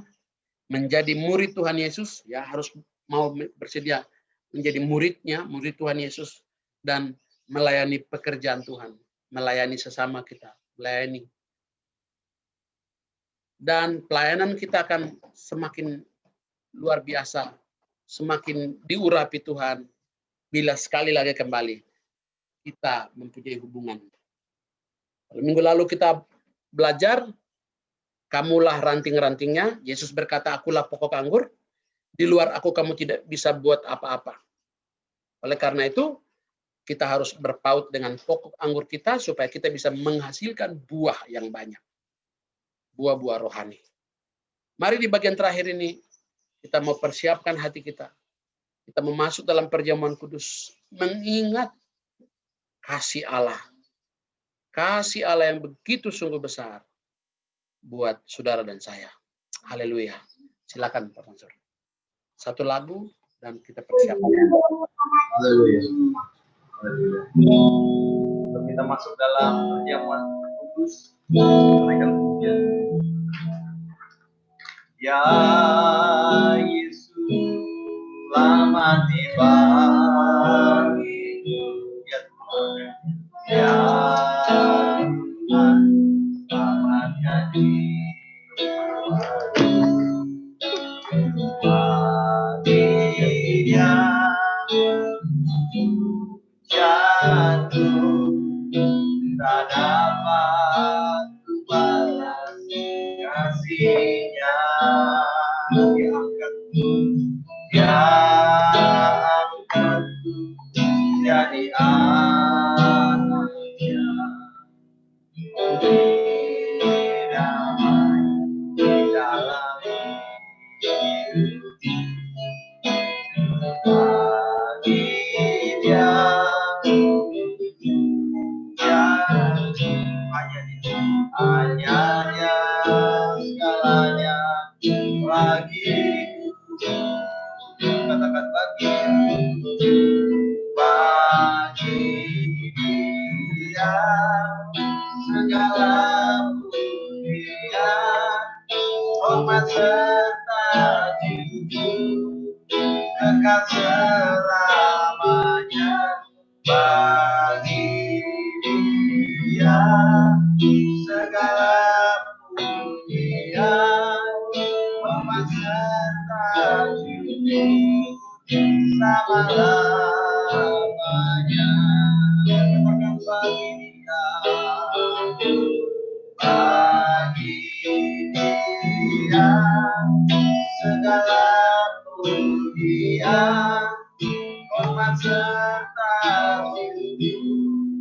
menjadi murid Tuhan Yesus, ya harus mau bersedia menjadi muridnya, murid Tuhan Yesus, dan melayani pekerjaan Tuhan, melayani sesama kita, melayani. Dan pelayanan kita akan semakin luar biasa, semakin diurapi Tuhan, bila sekali lagi kembali kita mempunyai hubungan. Minggu lalu kita belajar, kamulah ranting-rantingnya. Yesus berkata, akulah pokok anggur. Di luar aku kamu tidak bisa buat apa-apa. Oleh karena itu, kita harus berpaut dengan pokok anggur kita supaya kita bisa menghasilkan buah yang banyak. Buah-buah rohani. Mari di bagian terakhir ini, kita mau persiapkan hati kita. Kita mau masuk dalam perjamuan kudus. Mengingat kasih Allah. Kasih Allah yang begitu sungguh besar buat saudara dan saya. Haleluya. Silakan Pak Mansur. Satu lagu dan kita persiapkan. Haleluya. Haleluya. Kita masuk dalam perjamuan kudus. Naikkan pujian. Ya Yesus, selamat dibagi. Ya Tuhan. Ya Tuhan, selamatkan dia jatuh, tak dapat balas kasihnya. Dia angkat jadi anaknya. Damai di dalam hidup. Bagi dia hanya dia segalanya bagiku. Katakan bagi dia segala pujian, hormat serta jujur, kekal selamanya. Bagi dia segala pujian, hormat serta jujur, selama-lamanya. Katakan bagi dia, bagi dia segala pujian, hormat serta jujur,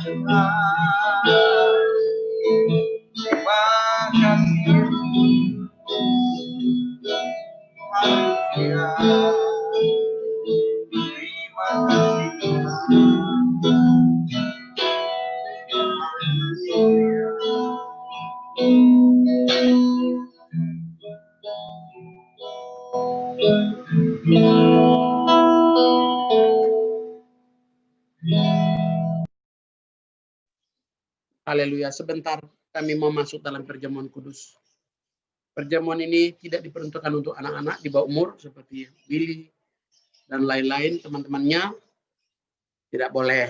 Terima kasih Haleluya. Terima kasih Haleluya. Sebentar kami mau masuk dalam perjamuan kudus. Perjamuan ini tidak diperuntukkan untuk anak-anak di bawah umur seperti Billy dan lain-lain teman-temannya. Tidak boleh.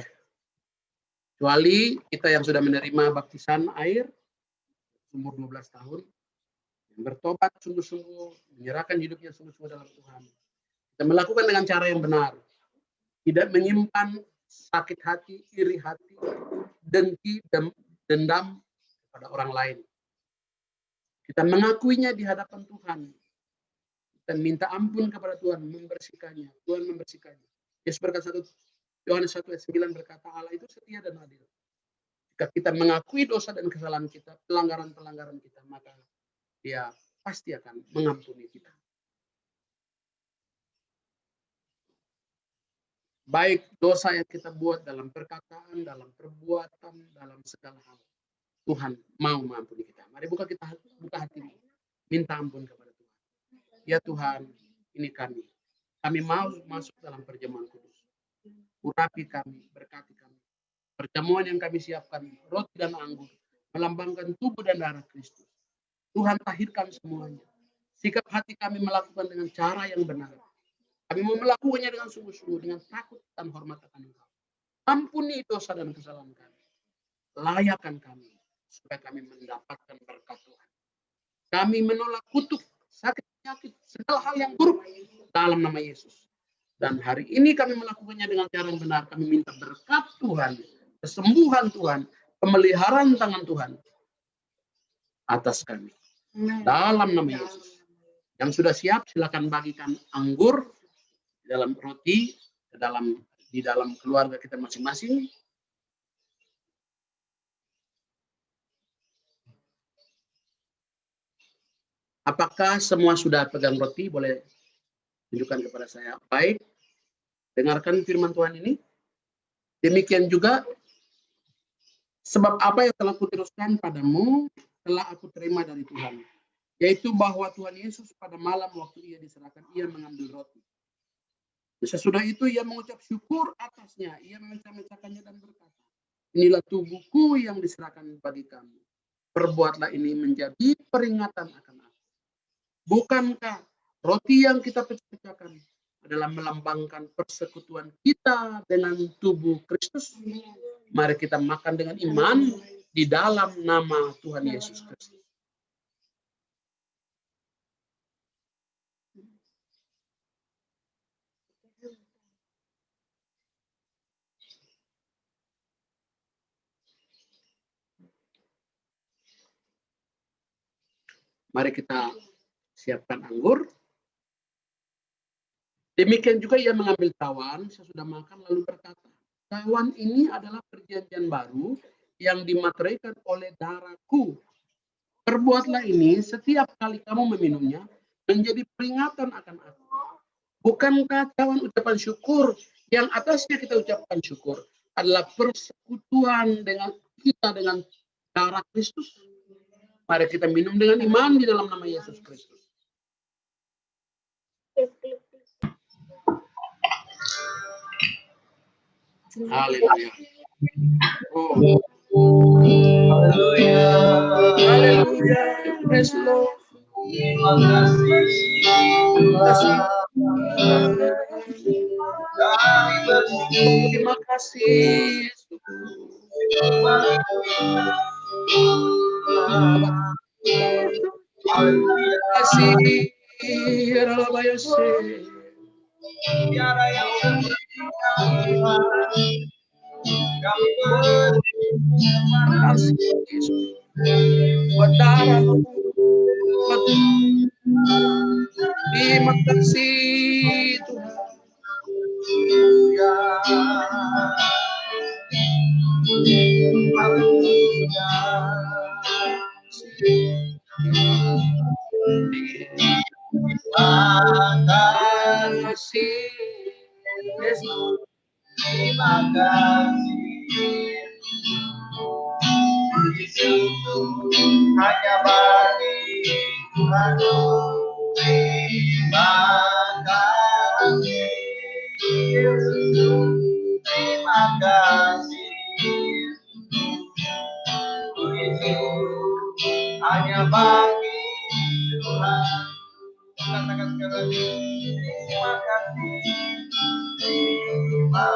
Kecuali kita yang sudah menerima baptisan air umur 12 tahun, yang bertobat sungguh-sungguh, menyerahkan hidupnya sungguh-sungguh dalam Tuhan. Kita melakukan dengan cara yang benar. Tidak menyimpan sakit hati, iri hati, dengki, dendam pada orang lain. Kita mengakuinya di hadapan Tuhan dan minta ampun kepada Tuhan, membersihkannya. Tuhan membersihkannya. Yesus berkata, Yohanes 1 ayat 9 berkata, Allah itu setia dan adil. Jika kita mengakui dosa dan kesalahan kita, pelanggaran-pelanggaran kita, maka Dia pasti akan mengampuni kita. Baik dosa yang kita buat dalam perkataan, dalam perbuatan, dalam segala hal. Tuhan mau mengampuni kita. Mari buka hatimu. Minta ampun kepada Tuhan. Ya Tuhan, ini kami. Kami mau masuk dalam perjamuan kudus. Urapi kami, berkati kami. Perjamuan yang kami siapkan, roti dan anggur, melambangkan tubuh dan darah Kristus. Tuhan tahirkan semuanya. Sikap hati kami melakukan dengan cara yang benar. Kami mau melakukannya dengan sungguh-sungguh, dengan takut dan hormat akan Engkau. Ampuni dosa dan kesalahan kami. Layakan kami, supaya kami mendapatkan berkat Tuhan. Kami menolak kutuk, sakit, penyakit, segala hal yang buruk dalam nama Yesus. Dan hari ini kami melakukannya dengan cara yang benar. Kami minta berkat Tuhan, kesembuhan Tuhan, pemeliharaan tangan Tuhan atas kami. Dalam nama Yesus. Yang sudah siap, silakan bagikan anggur di dalam roti, di dalam keluarga kita masing-masing. Apakah semua sudah pegang roti? Boleh tunjukkan kepada saya. Baik, dengarkan firman Tuhan ini. Demikian juga, sebab apa yang telah kuteruskan padamu, telah aku terima dari Tuhan. Yaitu bahwa Tuhan Yesus pada malam waktu ia diserahkan, ia mengambil roti. Sesudah itu ia mengucap syukur atasnya. Ia memecah-mecahkannya dan berkata, inilah tubuhku yang diserahkan bagi kamu. Perbuatlah ini menjadi peringatan akan aku. Bukankah roti yang kita pecah-pecahkan adalah melambangkan persekutuan kita dengan tubuh Kristus? Mari kita makan dengan iman di dalam nama Tuhan Yesus Kristus. Mari kita siapkan anggur. Demikian juga ia mengambil cawan sesudah makan lalu berkata, cawan ini adalah perjanjian baru yang dimateraikan oleh darahku. Perbuatlah ini setiap kali kamu meminumnya menjadi peringatan akan aku. Bukankah cawan ucapan syukur yang atasnya kita ucapkan syukur adalah persekutuan dengan kita dengan darah Kristus? Mari kita minum dengan iman di dalam nama Yesus Kristus. Haleluya. Oh. Haleluya. Haleluya. Praise the Lord. Terima kasih. Kami bersyukur. Terima kasih. Haleluya. Kasih. Haleluya. Tiada yang Tuhan. Kami berterima kasih. Terima kasih Tuhan. Terima kasih hanya bagi Tuhan. Terima kasih Yesus. Terima kasih hanya bagi Tuhan. Katakan sekali, terima kasih. Terima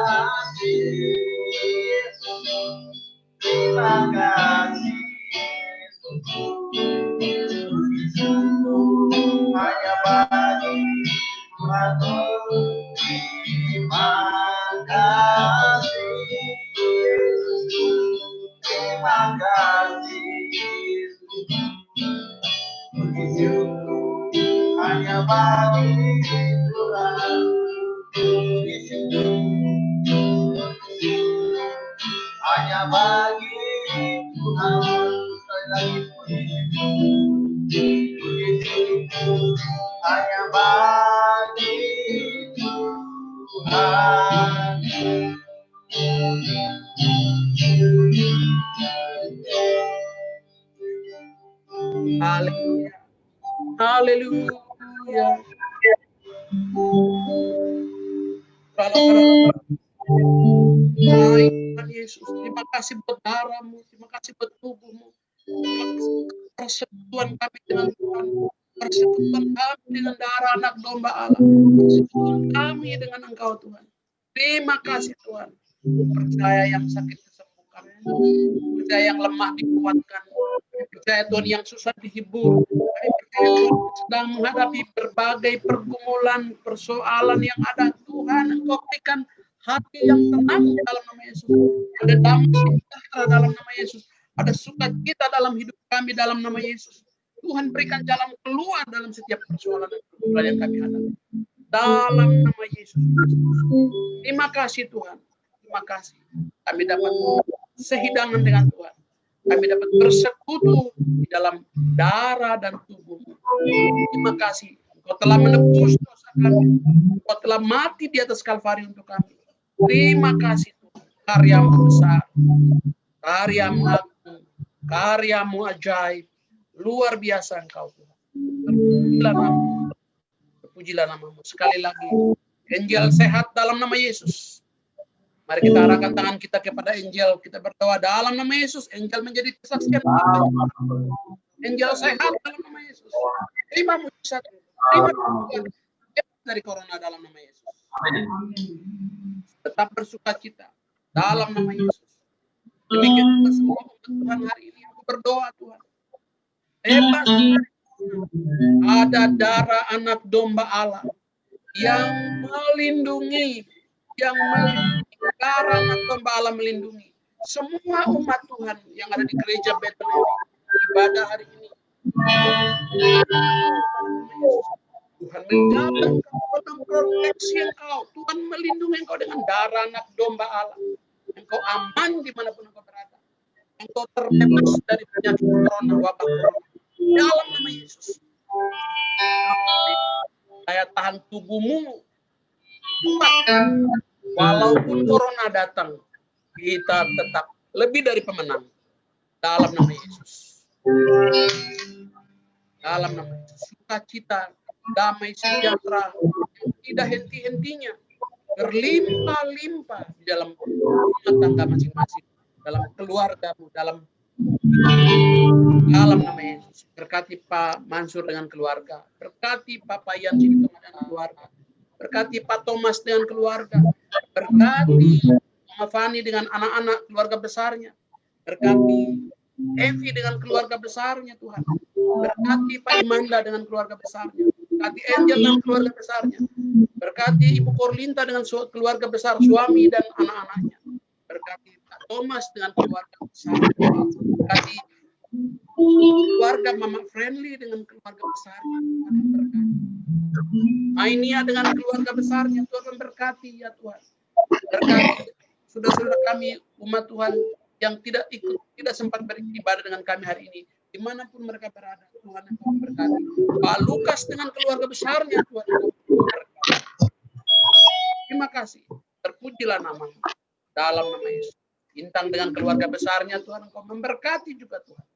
kasih Yesus. Terima kasih hanya bagi Tuhan. Terima kasih Yesus. Terima kasih hanya bagi Tuhan. Hanya bagi Tuhan. Sekali lagi hanya bagi Tuhan. Haleluya. Haleluya. Tuhan Yesus, terima kasih buat darah-Mu, terima kasih buat tubuh-Mu, terima kasih persekutuan kami dengan Tuhan, persekutuan kami dengan darah anak domba Allah, persekutuan kami dengan Engkau Tuhan. Terima kasih Tuhan. Percaya yang sakit disembuhkan, percaya yang lemah dikuatkan, percaya Tuhan yang susah dihibur. Kami percaya Tuhan sedang menghadapi berbagai pergumulan, persoalan yang ada. Tuhan, Engkau berikan hati yang tenang dalam nama Yesus. Ada damai sejahtera dalam nama Yesus. Ada sukacita dalam hidup kami dalam nama Yesus. Tuhan berikan jalan keluar dalam setiap persoalan dan pergumulan yang kami hadapi. Dalam nama Yesus. Terima kasih Tuhan. Terima kasih. Kami dapat sehidangan dengan Tuhan. Kami dapat bersekutu di dalam darah dan tubuh-Mu. Terima kasih. Engkau telah menebus dosa kami. Engkau telah mati di atas Kalvari untuk kami. Terima kasih Tuhan. Karya-Mu besar. Karya-Mu agung. Karya-Mu ajaib. Luar biasa Engkau Tuhan. Terpujilah nama-Mu. Terpujilah nama-Mu. Sekali lagi. Angel sehat dalam nama Yesus. Mari kita arahkan tangan kita kepada Angel. Kita berdoa dalam nama Yesus. Angel menjadi kesaksian. Angel sehat dalam nama Yesus. Terima mujizat. Terima Tuhan. Dari corona dalam nama Yesus. Tetap bersukacita dalam nama Yesus. Demikian kita semua untuk Tuhan hari ini. Aku berdoa Tuhan. Bebas. Ada darah anak domba Allah yang melindungi. Darah anak domba Allah melindungi semua umat Tuhan yang ada di gereja Bethlehem ibadah hari ini. Tuhan menjaga engkau dan proteksi engkau. Tuhan melindungi engkau dengan darah anak domba Allah. Engkau aman dimanapun engkau berada. Engkau terbebas dari penyakit corona, wabah corona. Dalam nama Yesus. Daya tahan tubuhmu kuat. Walaupun corona datang, kita tetap lebih dari pemenang. Dalam nama Yesus. Dalam nama Yesus. Sukacita, damai sejahtera, yang tidak henti-hentinya, berlimpah-limpah di dalam rumah tangga masing-masing, dalam keluargamu, dalam nama Yesus. Berkati Pak Mansur dengan keluarga, berkati Pak Payan Sinto dengan keluarga, berkati Pak Thomas dengan keluarga, berkati Mama Fani dengan anak-anak keluarga besarnya, berkati Evi dengan keluarga besarnya Tuhan, berkati Pak Imanda dengan keluarga besarnya, berkati Angel dengan keluarga besarnya, berkati Ibu Korlinta dengan keluarga besar suami dan anak-anaknya, berkati Pak Thomas dengan keluarga besarnya, berkati keluarga Mama Friendly dengan keluarga besarnya, berkati Ainia dengan keluarga besarnya, Tuhan berkati ya Tuhan. Berkati saudara-saudara kami umat Tuhan yang tidak sempat beribadah dengan kami hari ini, dimanapun mereka berada, Tuhan engkau berkati. Pak Lukas dengan keluarga besarnya, Tuhan engkau berkati. Terima kasih. terpujilah namamu. Dalam nama Yesus. Intang dengan keluarga besarnya Tuhan, Engkau memberkati juga Tuhan.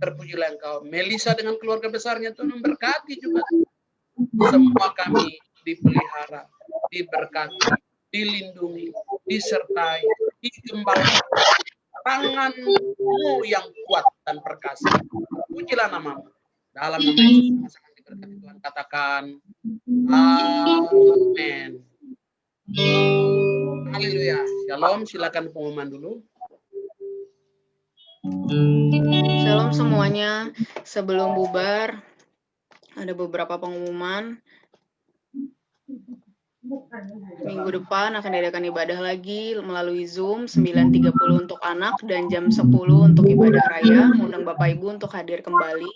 Terpujilah Engkau. Melisa dengan keluarga besarnya Tuhan, memberkati juga Tuhan. Semua kami dipelihara, diberkati, dilindungi, disertai, digembalakan. Tangan-Mu yang kuat dan perkasa. Pujilah namamu. Dalam nama Yesus sangat diberkati Tuhan. Katakan amin. Haleluya. Shalom. Silakan pengumuman dulu. Shalom semuanya. Sebelum bubar, ada beberapa pengumuman. Minggu depan akan diadakan ibadah lagi melalui Zoom 9.30 untuk anak dan jam 10 untuk ibadah raya. Mengundang Bapak Ibu untuk hadir kembali.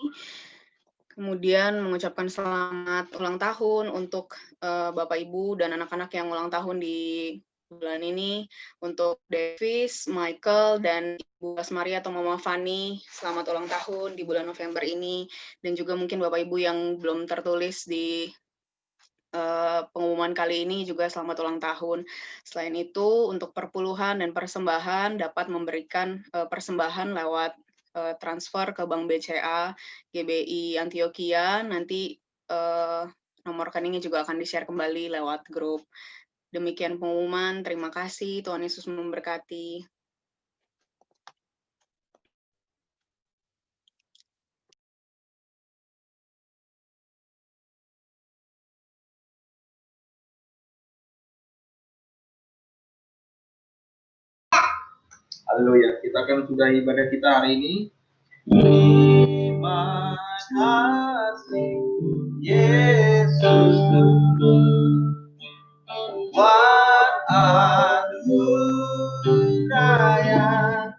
Kemudian mengucapkan selamat ulang tahun untuk Bapak Ibu dan anak-anak yang ulang tahun di bulan ini. Untuk Davis, Michael, dan Ibu Asmari atau Mama Fani, selamat ulang tahun di bulan November ini. Dan juga mungkin Bapak Ibu yang belum tertulis di pengumuman kali ini juga selamat ulang tahun. Selain itu, untuk perpuluhan dan persembahan dapat memberikan persembahan lewat transfer ke Bank BCA GBI Antioquia. Nanti nomor rekeningnya juga akan di-share kembali lewat grup. Demikian pengumuman. Terima kasih. Tuhan Yesus memberkati. Haleluya. Kita akan sudahi ibadah kita hari ini. Terima kasih Yesus buat anugerah yang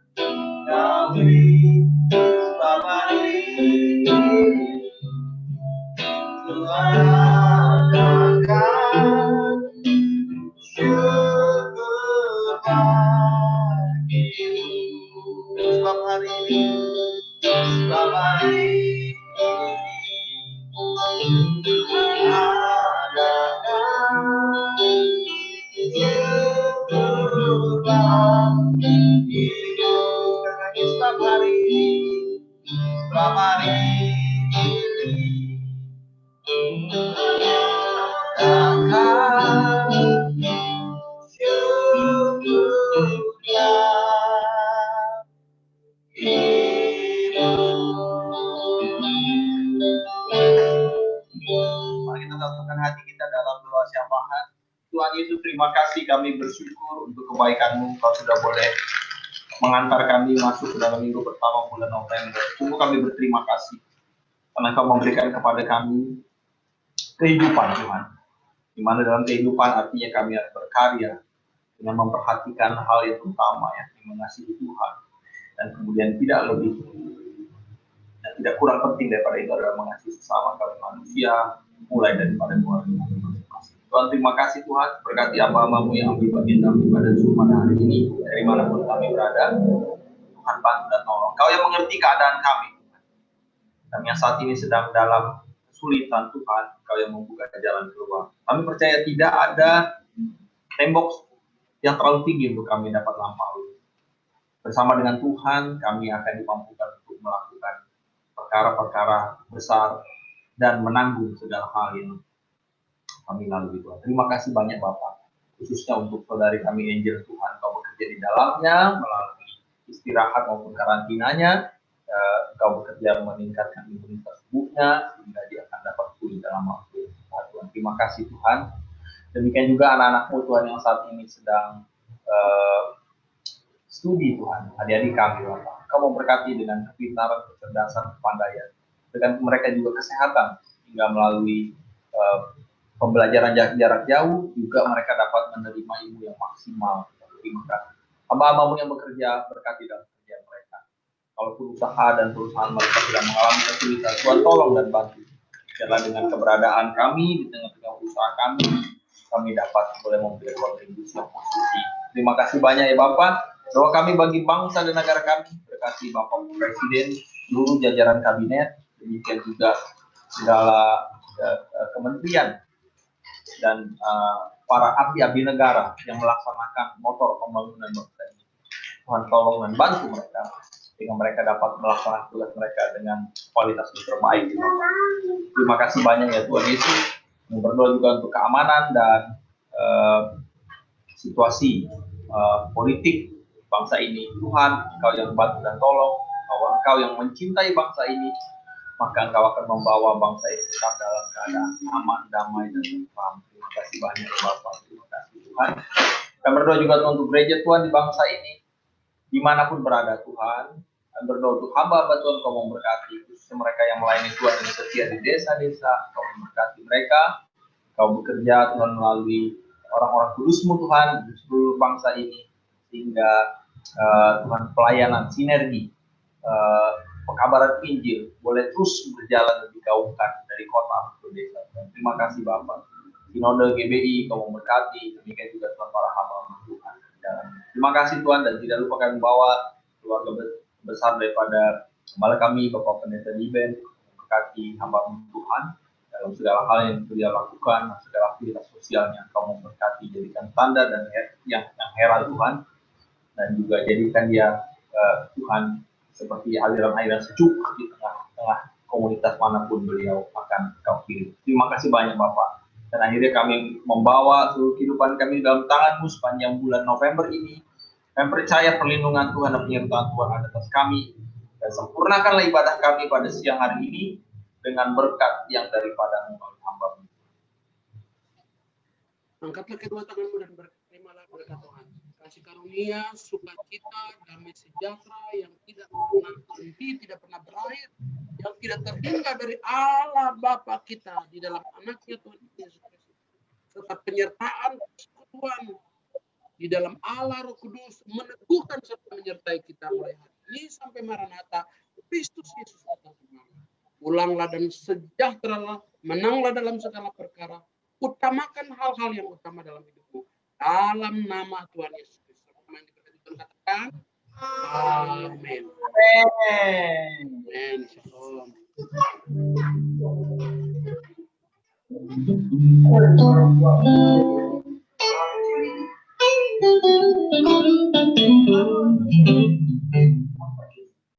Kau beri selama ini. Tuhan akan syukur sebab hari ini, sebab hari ini adakan syukurlah hidup karena sebab hari ini, sebab hari ini adakan syukurlah Mari kita satukan hati kita dalam doa syafaat. Tuhan Yesus, terima kasih, kami bersyukur untuk kebaikan-Mu. Kau sudah boleh mengantar kami masuk ke dalam minggu pertama bulan November. Sungguh kami berterima kasih karena Kau memberikan kepada kami kehidupan, Tuhan. Di mana dalam kehidupan artinya kami harus berkarya dengan memperhatikan hal yang utama, yakni mengasihi Tuhan, dan kemudian tidak lebih dan tidak kurang penting daripada itu adalah mengasihi sesama kami manusia, mulai daripada keluarga masing-masing. Tuhan, terima kasih Tuhan, berkati hamba-Mu yang ambil bagian dalam ibadah Zoom pada hari ini, dari manapun kami berada. Tuhan bantu dan tolong. Kau yang mengerti keadaan kami, kami yang saat ini sedang dalam kesulitan, Tuhan, Kau yang membuka jalan keluar. Kami percaya tidak ada tembok yang terlalu tinggi untuk kami dapat lampaui. Bersama dengan Tuhan, kami akan dimampukan untuk melakukan perkara-perkara besar dan menanggung segala hal yang kami lalui, Tuhan. Terima kasih banyak Bapak, khususnya untuk saudari kami Angel, Tuhan. Kau bekerja di dalamnya melalui istirahat maupun karantinanya. Kau bekerja meningkatkan imunitas tubuhnya sehingga dia akan dapat pulih dalam waktu. Tuhan, terima kasih Tuhan. Demikian juga anak-anak-Mu Tuhan yang saat ini sedang studi, Tuhan, adik-adik kami Bapak. Kau memberkati dengan kepintaran, kecerdasan, kepandaian, dengan mereka juga kesehatan hingga melalui pembelajaran jarak jauh juga mereka dapat menerima ilmu yang maksimal. Terima kasih. Hamba-hamba-Mu yang bekerja, berkati dalam pekerjaan mereka. Kalaupun usaha dan perusahaan mereka sedang mengalami kesulitan, Tuhan tolong dan bantu. Biarlah dengan keberadaan kami di tengah-tengah usaha kami dapat boleh memberi kontribusi yang positif. Terima kasih banyak ya Bapak. Doa kami bagi bangsa dan negara kami, berkati Bapak Presiden, seluruh jajaran kabinet, demikian juga segala kementerian dan para abdi-abdi negara yang melaksanakan motor pembangunan bangsa ini. Tuhan tolong dan bantu mereka sehingga mereka dapat melaksanakan tugas mereka dengan kualitas yang terbaik. Terima kasih banyak ya Tuhan Yesus. Berdoa juga untuk keamanan dan situasi politik bangsa ini. Tuhan, Engkau yang bantu dan tolong, bahwa Engkau yang mencintai bangsa ini, maka Engkau akan membawa bangsa ini tetap dalam keadaan aman, damai, dan tentram. Terima kasih banyak Bapak. Terima kasih Tuhan. Kami berdoa juga untuk gereja Tuhan di bangsa ini, dimanapun berada Tuhan. Kami berdoa untuk hamba-hamba Tuhan, Kau memberkati, khususnya mereka yang melayani Tuhan dengan setia di desa-desa. Kau memberkati mereka. Kau bekerja Tuhan melalui orang-orang kudus-Mu Tuhan di seluruh bangsa ini, sehingga Tuhan pelayanan sinergi pekabaran Injil boleh terus berjalan dan digaungkan dari kota ke desa. Terima kasih Bapak. Sinode GBI Kau memberkati, demikian juga Tuhan para hamba Tuhan. Terima kasih Tuhan, dan tidak lupa kami membawa keluarga besar daripada gembala kami Bapak Pendeta Liben, memberkati hamba Tuhan dalam segala hal yang dia lakukan, segala aktivitas sosialnya. Kau memberkati, jadikan tanda dan yang heran Tuhan, dan juga jadikan dia Tuhan seperti aliran-aliran sejuk di tengah-tengah komunitas manapun beliau akan Kau pilih. Terima kasih banyak Bapak. Dan akhirnya kami membawa seluruh kehidupan kami dalam tangan-Mu sepanjang bulan November ini. Kami percaya perlindungan Tuhan dan penyertaan Tuhan ada atas kami. Dan sempurnakanlah ibadah kami pada siang hari ini dengan berkat yang daripada-Mu melalui hamba-Mu. Angkatlah kedua tanganmu dan terimalah berkat Tuhan. Kasih karunia, sukacita, damai sejahtera yang tidak pernah berhenti, tidak pernah berakhir, yang tidak terhingga dari Allah Bapa kita di dalam anaknya Tuhan Yesus Kristus, serta penyertaan Tuhan di dalam Allah Roh Kudus meneguhkan serta menyertai kita mulai hari ini sampai Maranatha Kristus Yesus datang kembali. Pulanglah dan sejahteralah, menanglah dalam segala perkara, utamakan hal-hal yang utama dalam hidupmu. Dalam nama Tuhan Yesus Kristus. Nama yang diberkati Tuhan katakan. Amin. Amin. Shalom.